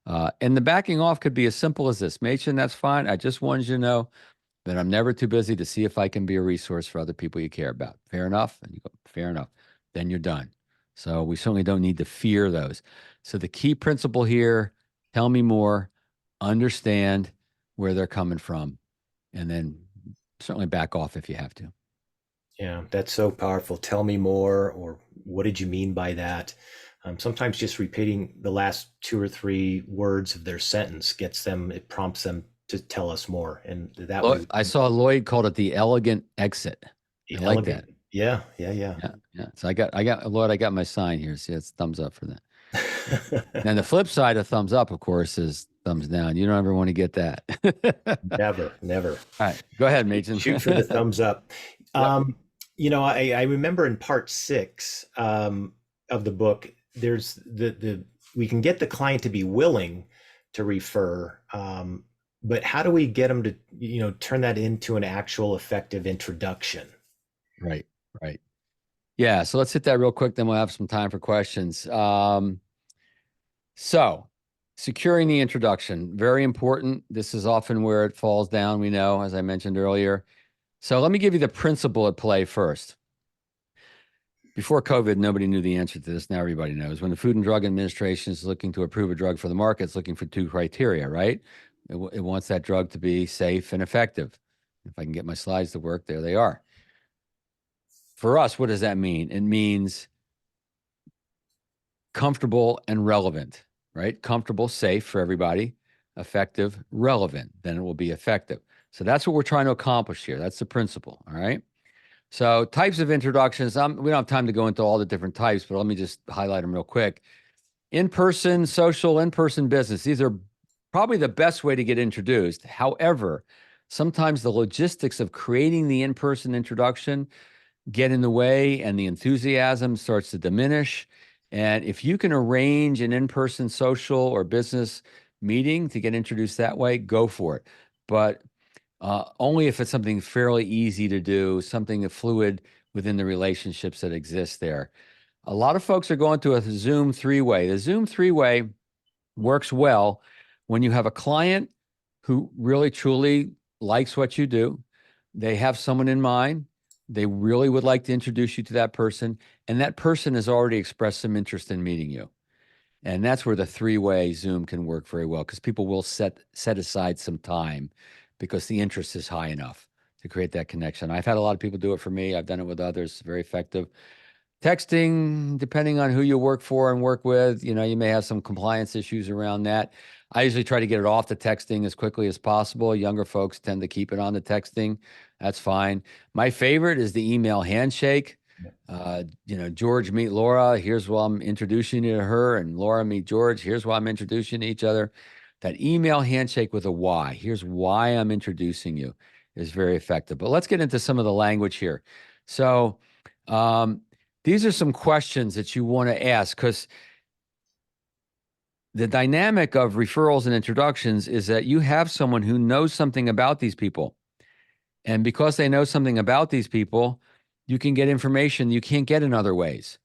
And the backing off could be as simple as this. Machen, that's fine. I just wanted you to know that I'm never too busy to see if I can be a resource for other people you care about. Fair enough? And you go, fair enough. Then you're done. So we certainly don't need to fear those. So the key principle here, tell me more, understand where they're coming from, and then certainly back off if you have to. Yeah, that's so powerful. Tell me more, or what did you mean by that? Sometimes just repeating the last 2 or 3 words of their sentence it prompts them to tell us more. And that way, I saw Lloyd called it the elegant exit. I like that. Yeah. Yeah. So I got Lloyd, I got my sign here. See, it's thumbs up for that. And the flip side of thumbs up, of course, is thumbs down. You don't ever want to get that. Never. All right, go ahead, Machen. Shoot for the thumbs up. Yep. I remember in part 6 of the book, there's we can get the client to be willing to refer, but how do we get them to turn that into an actual effective introduction? Right. Yeah. So let's hit that real quick. Then we'll have some time for questions. So securing the introduction, very important. This is often where it falls down, we know, as I mentioned earlier. So let me give you the principle at play first. Before COVID, nobody knew the answer to this. Now everybody knows. When the Food and Drug Administration is looking to approve a drug for the market, it's looking for 2 criteria, right? It wants that drug to be safe and effective. If I can get my slides to work, there they are. For us, what does that mean? It means comfortable and relevant, right? Comfortable, safe for everybody, effective, relevant, then it will be effective. So that's what we're trying to accomplish here. That's the principle, all right? So types of introductions, we don't have time to go into all the different types, but let me just highlight them real quick. In-person, social, in-person business. These are probably the best way to get introduced. However, sometimes the logistics of creating the in-person introduction get in the way and the enthusiasm starts to diminish. And if you can arrange an in-person social or business meeting to get introduced that way, go for it. But only if it's something fairly easy to do, something fluid within the relationships that exist there. A lot of folks are going to a Zoom 3-way. The Zoom 3-way works well when you have a client who really truly likes what you do. They have someone in mind. They really would like to introduce you to that person, and that person has already expressed some interest in meeting you. And that's where the 3-way Zoom can work very well, because people will set aside some time because the interest is high enough to create that connection. I've had a lot of people do it for me. I've done it with others. Very effective. Texting, depending on who you work for and work with, you may have some compliance issues around that. I usually try to get it off the texting as quickly as possible. Younger folks tend to keep it on the texting. That's fine. My favorite is the email handshake. George meet Laura. Here's why I'm introducing you to her, and Laura meet George. Here's why I'm introducing to each other. That email handshake with a why. Here's why I'm introducing you is very effective. But let's get into some of the language here. So these are some questions that you want to ask, because the dynamic of referrals and introductions is that you have someone who knows something about these people. And because they know something about these people, you can get information you can't get in other ways.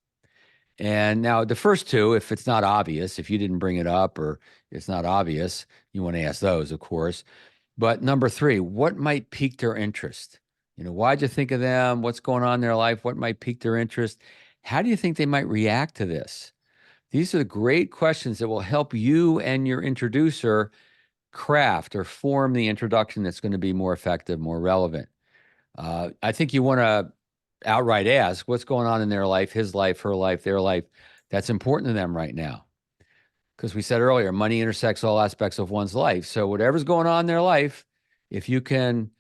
And now the first two, if it's not obvious, if you didn't bring it up or it's not obvious, you want to ask those, of course. But number three, what might pique their interest? Why'd you think of them? What's going on in their life? What might pique their interest? How do you think they might react to this? These are the great questions that will help you and your introducer craft or form the introduction that's going to be more effective, more relevant. I think you want to outright ask what's going on in their life, his life, her life, their life. That's important to them right now. Because we said earlier, money intersects all aspects of one's life. So whatever's going on in their life, if you can,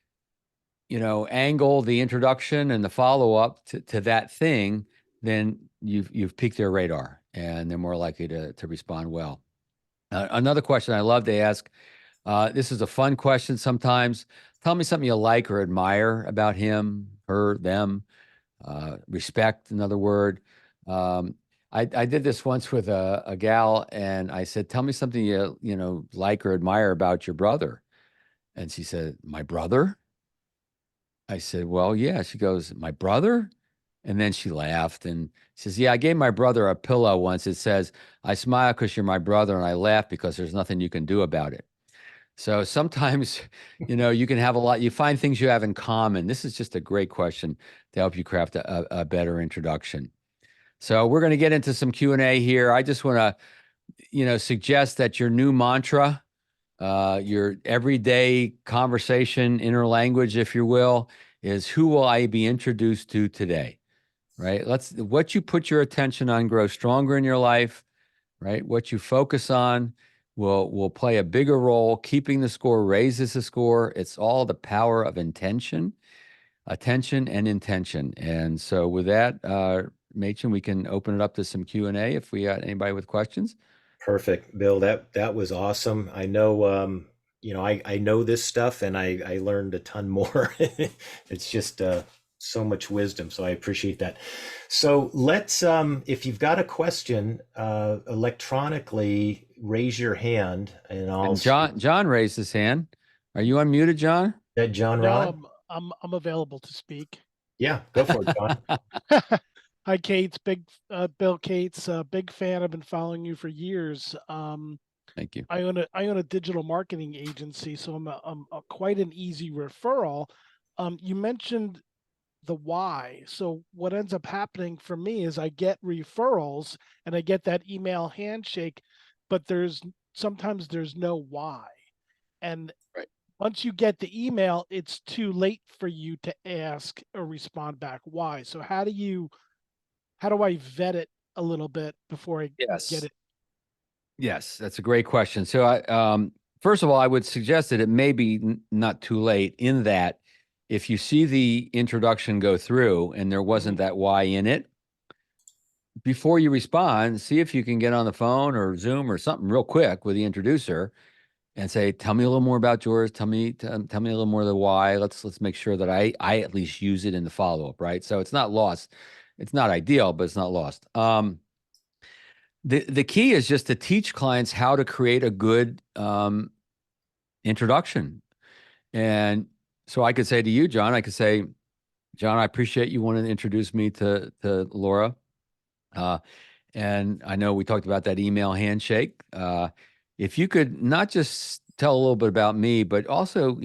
angle the introduction and the follow-up to that thing, then you've piqued their radar and they're more likely to respond well. Another question I love to ask, this is a fun question sometimes. Tell me something you like or admire about him, her, them. Respect, another word. I did this once with a gal, and I said, "Tell me something you like or admire about your brother." And she said, "My brother?" I said, "Well, yeah." She goes, "My brother?" And then she laughed and says, "Yeah, I gave my brother a pillow once. It says, 'I smile because you're my brother, and I laugh because there's nothing you can do about it.'" So sometimes, you can have you find things you have in common. This is just a great question to help you craft a better introduction. So we're going to get into some Q&A here. I just want to, suggest that your new mantra, your everyday conversation, inner language, if you will, is who will I be introduced to today, right? What you put your attention on grow stronger in your life, right? What you focus on will play a bigger role. Keeping the score raises the score. It's all the power of intention, attention, and intention. And so with that, Machen, we can open it up to some Q&A if we got anybody with questions. Perfect, Bill. That was awesome. I know, I know this stuff, and I learned a ton more. It's just so much wisdom. So I appreciate that. So let's, if you've got a question, electronically raise your hand, and I'll And John raised his hand. Are you unmuted, John? that John No, Rod. I'm available to speak. Yeah, go for it, John. Hi, Cates. Bill Cates. Big fan. I've been following you for years. Thank you. I own a digital marketing agency, so I'm quite an easy referral. You mentioned the why. So what ends up happening for me is I get referrals and I get that email handshake, but sometimes there's no why. And Right. once you get the email, it's too late for you to ask or respond back why. So how do I vet it a little bit before I Yes. get it? Yes, that's a great question. So first of all, I would suggest that it may be not too late in that if you see the introduction go through and there wasn't that why in it, before you respond, see if you can get on the phone or Zoom or something real quick with the introducer and say, "Tell me a little more about yours. Tell me a little more of the why. Let's make sure that I at least use it in the follow-up," right? So it's not lost. It's not ideal, but it's not lost. The key is just to teach clients how to create a good introduction. And so I could say to you, John, John, I appreciate you wanting to introduce me to Laura. And I know we talked about that email handshake. If you could not just tell a little bit about me, but also,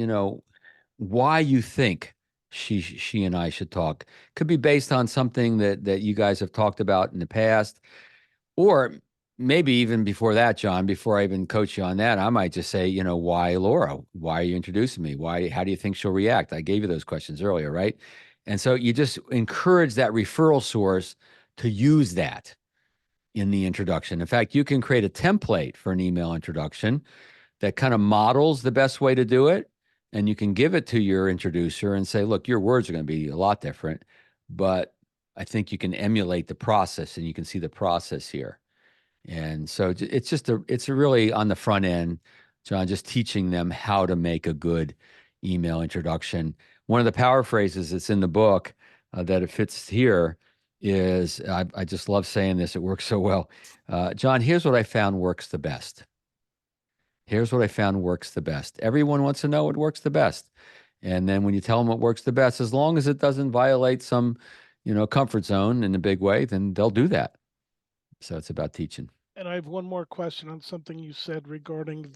why you think she and I should talk. Could be based on something that you guys have talked about in the past. Or maybe even before that, John, before I even coach you on that, I might just say, why Laura? Why are you introducing me? How do you think she'll react? I gave you those questions earlier, right? And so you just encourage that referral source to use that in the introduction. In fact, you can create a template for an email introduction that kind of models the best way to do it. And you can give it to your introducer and say, "Look, your words are going to be a lot different, but I think you can emulate the process and you can see the process here." And so it's really on the front end, John, just teaching them how to make a good email introduction. One of the power phrases that's in the book that it fits here is I just love saying this. It works so well. John, here's what I found works the best. Here's what I found works the best. Everyone wants to know what works the best. And then when you tell them what works the best, as long as it doesn't violate some, comfort zone in a big way, then they'll do that. So it's about teaching. And I have one more question on something you said regarding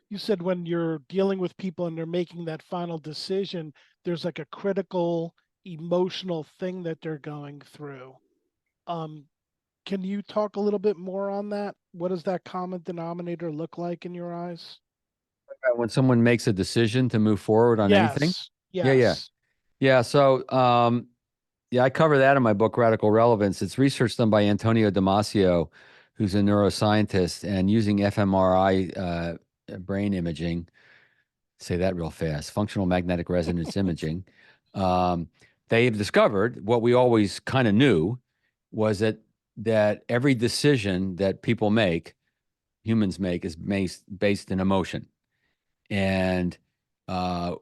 you said when you're dealing with people and they're making that final decision, there's like a critical emotional thing that they're going through. Um, can you talk a little bit more on that? What does that common denominator look like in your eyes? When someone makes a decision to move forward on anything. Yes, Yeah, yeah. yes. Yeah. So, yeah, I cover that in my book, Radical Relevance. It's research done by Antonio Damasio, who's a neuroscientist, and using fMRI brain imaging, say that real fast, functional magnetic resonance imaging. They've discovered what we always kind of knew was that every decision that people make, humans make, is based in emotion. And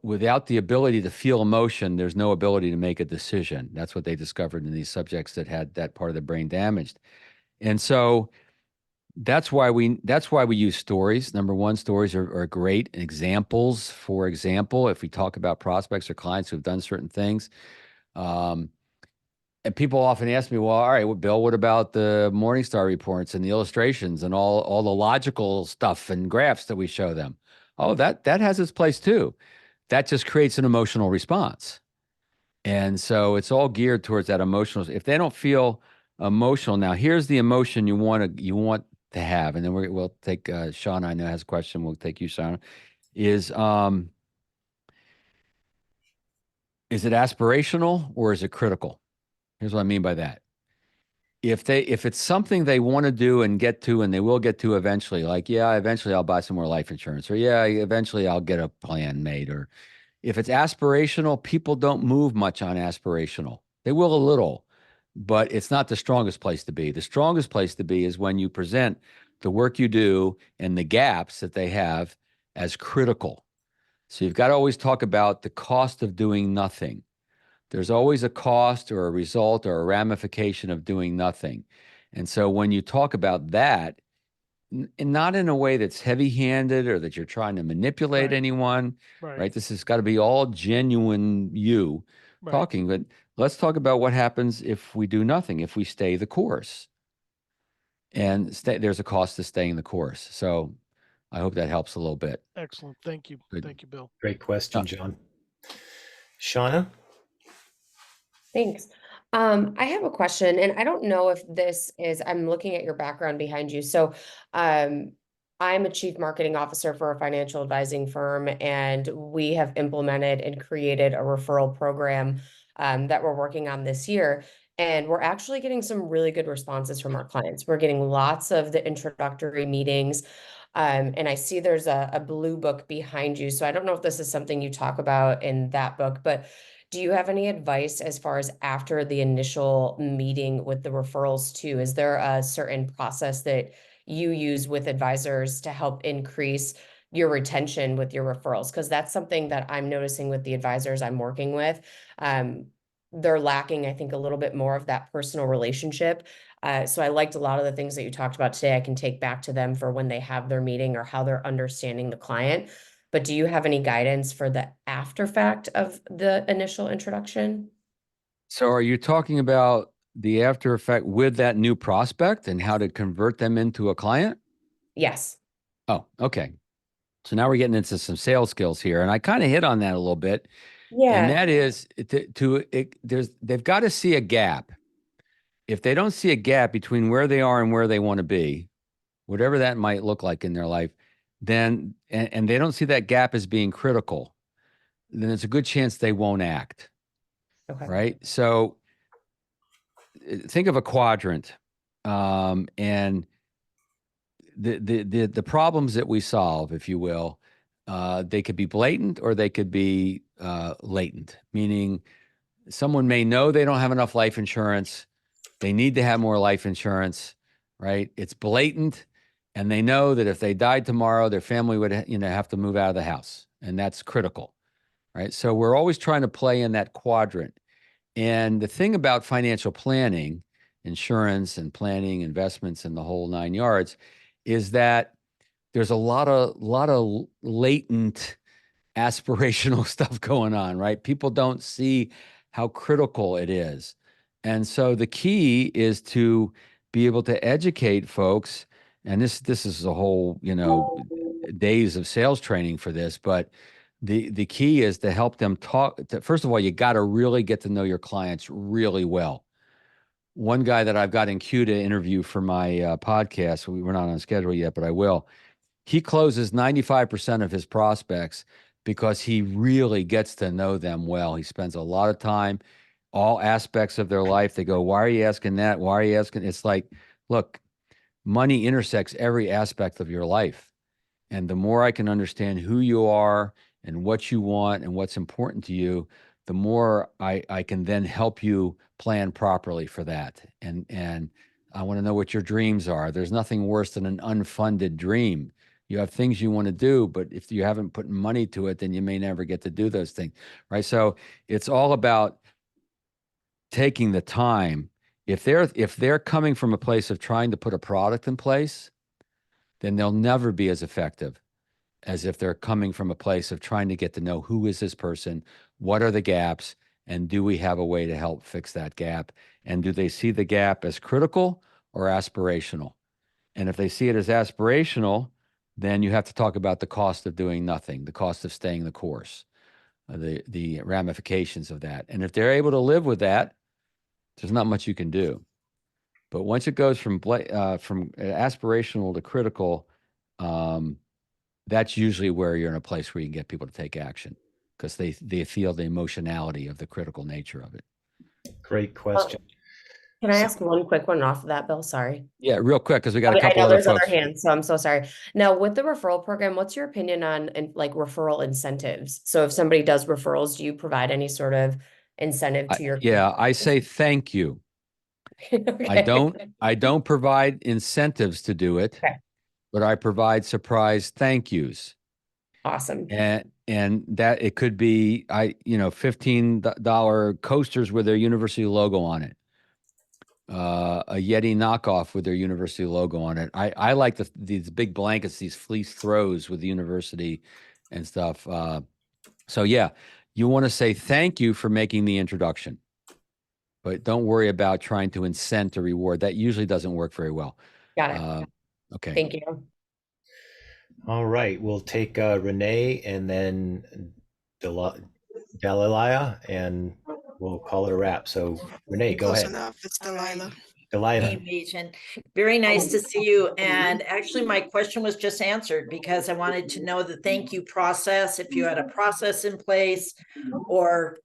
without the ability to feel emotion, there's no ability to make a decision. That's what they discovered in these subjects that had that part of the brain damaged. And so that's why we use stories. Number one, stories are great examples. For example, if we talk about prospects or clients who've done certain things, and people often ask me, well, all right, well, Bill, what about the Morningstar reports and the illustrations and all the logical stuff and graphs that we show them? Oh, that has its place too. That just creates an emotional response. And so it's all geared towards that emotional. If they don't feel emotional, now here's the emotion you want to have, and then we'll take Sean. I know has a question. We'll take you, Sean. Is it aspirational or is it critical? Here's what I mean by that. If it's something they want to do and get to, and they will get to eventually, like, yeah, eventually I'll buy some more life insurance, or yeah, eventually I'll get a plan made, or if it's aspirational, people don't move much on aspirational. They will a little, but it's not the strongest place to be. The strongest place to be is when you present the work you do and the gaps that they have as critical. So you've got to always talk about the cost of doing nothing. There's always a cost or a result or a ramification of doing nothing. And so when you talk about that, and not in a way that's heavy-handed or that you're trying to manipulate Right, anyone, right, right? This has got to be all genuine you right. talking. But let's talk about what happens if we do nothing, if we stay the course. And there's a cost to staying the course. So I hope that helps a little bit. Excellent. Thank you. Good. Thank you, Bill. Great question, John. Shauna? Thanks. I have a question, and I don't know if this is, I'm looking at your background behind you. So, I'm a chief marketing officer for a financial advising firm, and we have implemented and created a referral program that we're working on this year. And we're actually getting some really good responses from our clients. We're getting lots of the introductory meetings. And I see there's a blue book behind you. So I don't know if this is something you talk about in that book, but do you have any advice as far as after the initial meeting with the referrals too? Is there a certain process that you use with advisors to help increase your retention with your referrals? Because that's something that I'm noticing with the advisors I'm working with. They're lacking, I think, a little bit more of that personal relationship. So I liked a lot of the things that you talked about today. I can take back to them for when they have their meeting or how they're understanding the client. But do you have any guidance for the after fact of the initial introduction? So are you talking about the after effect with that new prospect and how to convert them into a client? Yes. Oh, okay. So now we're getting into some sales skills here, and I kind of hit on that a little bit. And Yeah. that is they've got to see a gap. If they don't see a gap between where they are and where they want to be, whatever that might look like in their life, then and they don't see that gap as being critical, then it's a good chance they won't act. Okay. Right. So think of a quadrant, and the problems that we solve, if you will, they could be blatant or they could be latent, meaning someone may know they don't have enough life insurance. They need to have more life insurance, right? It's blatant, and they know that if they died tomorrow, their family would, have to move out of the house, and that's critical, right? So we're always trying to play in that quadrant. And the thing about financial planning, insurance and planning, investments, and the whole 9 yards, is that there's a lot of latent aspirational stuff going on, right? People don't see how critical it is. And so the key is to be able to educate folks. And this is a whole, days of sales training for this, but the key is to help them first of all, you got to really get to know your clients really well. One guy that I've got in queue to interview for my podcast, we're not on schedule yet, but I will. He closes 95% of his prospects because he really gets to know them well. He spends a lot of time, all aspects of their life. They go, why are you asking that? Why are you asking? It's like, look, money intersects every aspect of your life. And the more I can understand who you are and what you want and what's important to you, the more I can then help you plan properly for that. And I want to know what your dreams are. There's nothing worse than an unfunded dream. You have things you want to do, but if you haven't put money to it, then you may never get to do those things, right? So it's all about taking the time. If they're coming from a place of trying to put a product in place, then they'll never be as effective as if they're coming from a place of trying to get to know who is this person, what are the gaps, and do we have a way to help fix that gap? And do they see the gap as critical or aspirational? And if they see it as aspirational, then you have to talk about the cost of doing nothing, the cost of staying the course, the ramifications of that. And if they're able to live with that, there's not much you can do. But once it goes from aspirational to critical, that's usually where you're in a place where you can get people to take action because they feel the emotionality of the critical nature of it. Great question. Can I ask one quick one off of that, Bill? Sorry. Yeah, real quick, because we got a I couple know other there's other folks. hands, so I'm so sorry. Now, with the referral program, what's your opinion on like referral incentives? So if somebody does referrals, do you provide any sort of incentive to your I say thank you. Okay. I don't provide incentives to do it, Okay. but I provide surprise thank yous. Awesome. And that it could be $15 coasters with their university logo on it. A Yeti knockoff with their university logo on it. I like these big blankets, these fleece throws with the university and stuff. So yeah, you want to say thank you for making the introduction, but don't worry about trying to incent or reward. That usually doesn't work very well. Got it. Okay. Thank you. All right, we'll take Renee and then Delilah, and we'll call it a wrap. So Renee, go Close ahead. enough. It's Delilah. Delilah. Hey, Machen. Very nice to see you. And actually, my question was just answered because I wanted to know the thank you process, if you had a process in place or,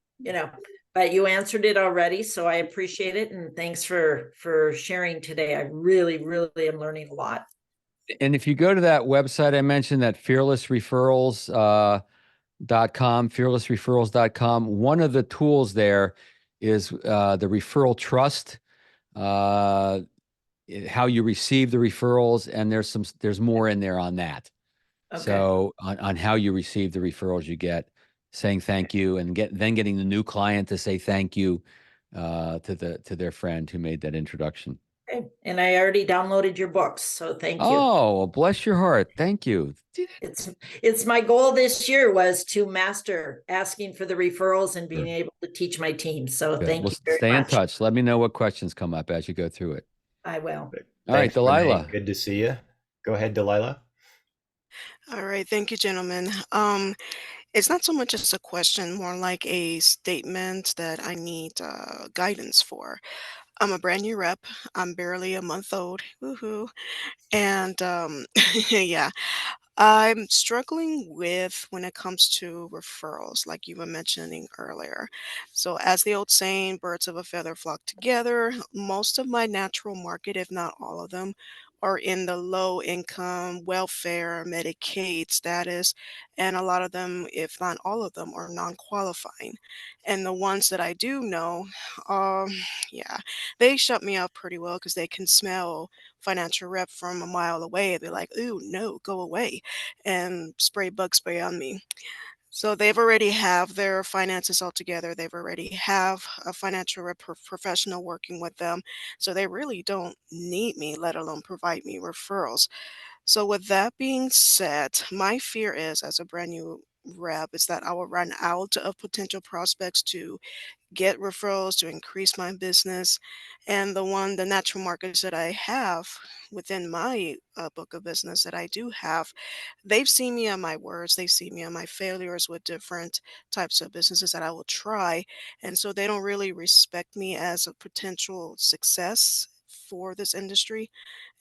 but you answered it already. So I appreciate it. And thanks for sharing today. I really, really am learning a lot. And if you go to that website I mentioned, that fearlessreferrals.com, one of the tools there is the referral trust, how you receive the referrals, and there's more in there on that. Okay. So on how you receive the referrals you get, saying thank you, and getting the new client to say thank you to their friend who made that introduction. Okay. And I already downloaded your books, so thank you. Oh, well, bless your heart. Thank you. It's my goal this year was to master asking for the referrals and being able to teach my team. So Good. thank you very stay much. in touch. Let me know what questions come up as you go through it. I will. All right, Delilah. Renee. Good to see you. Go ahead, Delilah. All right. Thank you, gentlemen. It's not so much as a question, more like a statement that I need guidance for. I'm a brand new rep. I'm barely a month old. Woohoo. And yeah, I'm struggling with when it comes to referrals, like you were mentioning earlier. So, as the old saying, birds of a feather flock together. Most of my natural market, if not all of them, are in the low income, welfare, Medicaid status. And a lot of them, if not all of them, are non qualifying. And the ones that I do know, um, yeah, they shut me out pretty well because they can smell financial rep from a mile away. They're like, "Ooh, no, go away," and spray bug spray on me. So they've already have their finances all together. They've already have a financial professional working with them. So they really don't need me, let alone provide me referrals. So with that being said, my fear is as a brand new rep is that I will run out of potential prospects to get referrals to increase my business. And the natural markets that I have within my book of business that I do have, they've seen me on my words, they've seen me on my failures with different types of businesses that I will try. And so they don't really respect me as a potential success for this industry.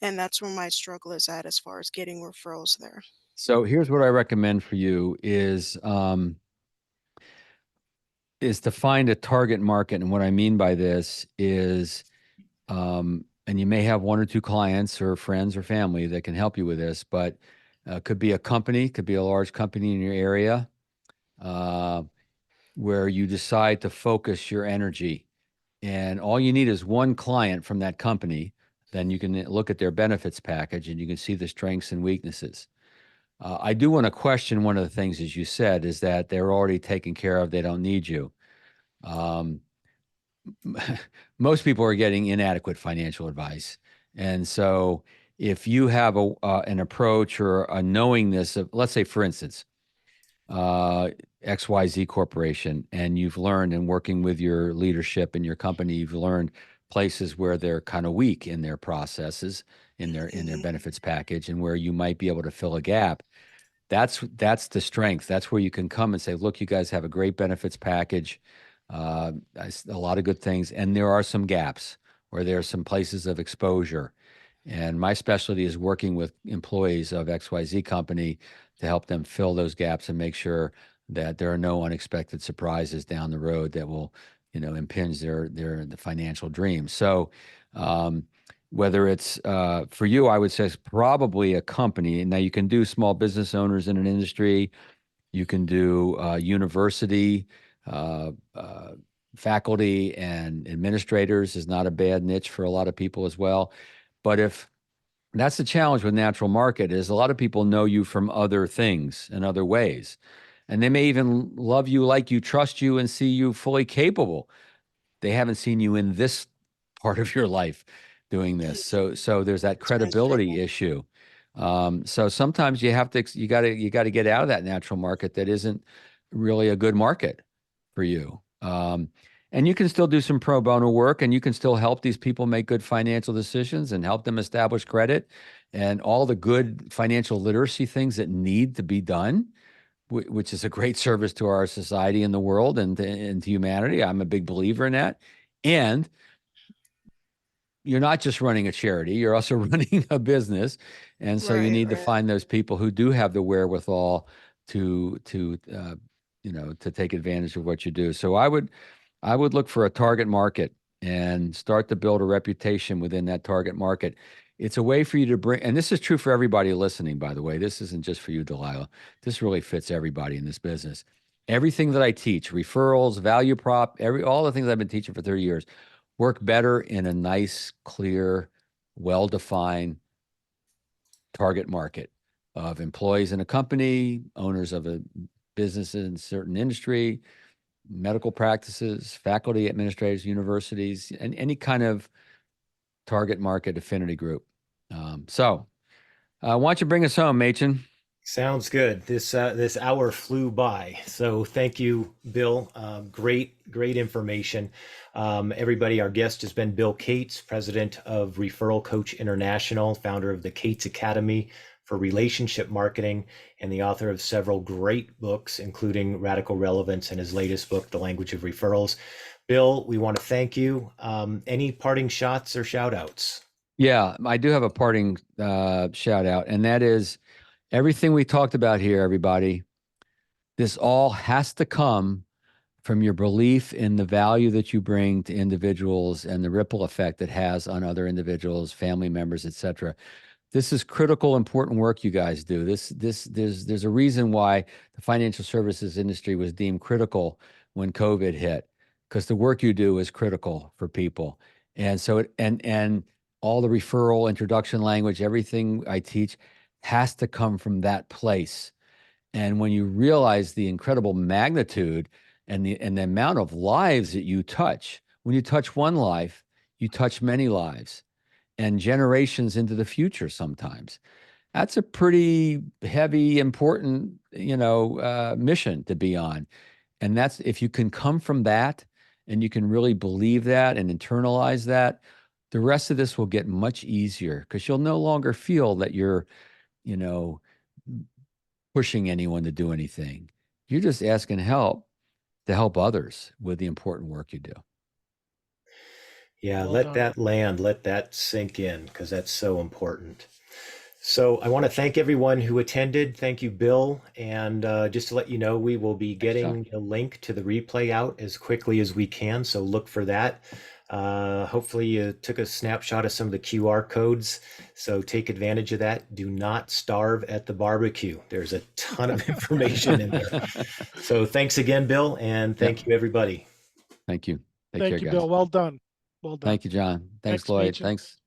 And that's where my struggle is at as far as getting referrals there. So here's what I recommend for you is to find a target market. And what I mean by this is, and you may have one or two clients or friends or family that can help you with this, but could be a company, could be a large company in your area, where you decide to focus your energy. And all you need is one client from that company. Then you can look at their benefits package and you can see the strengths and weaknesses. I do want to question one of the things, as you said, is that they're already taken care of. They don't need you. Um, most people are getting inadequate financial advice. And so if you have an approach or a knowingness of, let's say, for instance, XYZ Corporation, and you've learned in working with your leadership in your company, you've learned places where they're kind of weak in their processes, in their benefits package, and where you might be able to fill a gap. That's the strength. That's where you can come and say, look, you guys have a great benefits package, a lot of good things, and there are some gaps where there are some places of exposure. And my specialty is working with employees of XYZ company to help them fill those gaps and make sure that there are no unexpected surprises down the road that will, impinge the financial dreams. So, whether it's for you, I would say it's probably a company. Now you can do small business owners in an industry. You can do university, faculty and administrators is not a bad niche for a lot of people as well. But if that's the challenge with natural market is a lot of people know you from other things and other ways. And they may even love you, like you, trust you, and see you fully capable. They haven't seen you in this part of your life doing this. So there's that credibility issue. So sometimes you got to get out of that natural market that isn't really a good market for you. And you can still do some pro bono work, and you can still help these people make good financial decisions and help them establish credit and all the good financial literacy things that need to be done, which is a great service to our society and the world and to humanity. I'm a big believer in that. And you're not just running a charity, you're also running a business. And so you need to find those people who do have the wherewithal to take advantage of what you do. So I would look for a target market and start to build a reputation within that target market. It's a way for you to bring, and this is true for everybody listening, by the way. This isn't just for you, Delilah. This really fits everybody in this business. Everything that I teach, referrals, value prop, all the things I've been teaching for 30 years, work better in a nice, clear, well-defined target market of employees in a company, owners of a business in a certain industry, medical practices, faculty, administrators, universities, and any kind of target market affinity group. So why don't you bring us home, Machen? Sounds good. This hour flew by. So thank you, Bill. Great information. Everybody, our guest has been Bill Cates, president of Referral Coach International, founder of the Cates Academy for Relationship Marketing, and the author of several great books, including Radical Relevance and his latest book, The Language of Referrals. Bill, we want to thank you. Any parting shots or shout outs? Yeah, I do have a parting shout out, and that is everything we talked about here, everybody. This all has to come from your belief in the value that you bring to individuals and the ripple effect it has on other individuals, family members, etc. This is critical, important work you guys do. There's a reason why the financial services industry was deemed critical when COVID hit, because the work you do is critical for people. And so and all the referral, introduction language, everything I teach has to come from that place. And when you realize the incredible magnitude and the amount of lives that you touch, when you touch one life, you touch many lives and generations into the future sometimes. That's a pretty heavy, important, mission to be on. And that's, if you can come from that and you can really believe that and internalize that, the rest of this will get much easier because you'll no longer feel that you're, pushing anyone to do anything. You're just asking help to help others with the important work you do. Yeah, Well let done. that land, let that sink in, because that's so important. So I want to thank everyone who attended. Thank you, Bill. And just to let you know, we will be getting a link to the replay out as quickly as we can. So look for that. Hopefully you took a snapshot of some of the QR codes. So take advantage of that. Do not starve at the barbecue. There's a ton of information in there. So thanks again, Bill. And thank you, everybody. Thank you. Take care, Thank you, guys. Bill. Well done. Well done. Thank you, John. Thanks, Thanks, Lloyd. Mached. Thanks.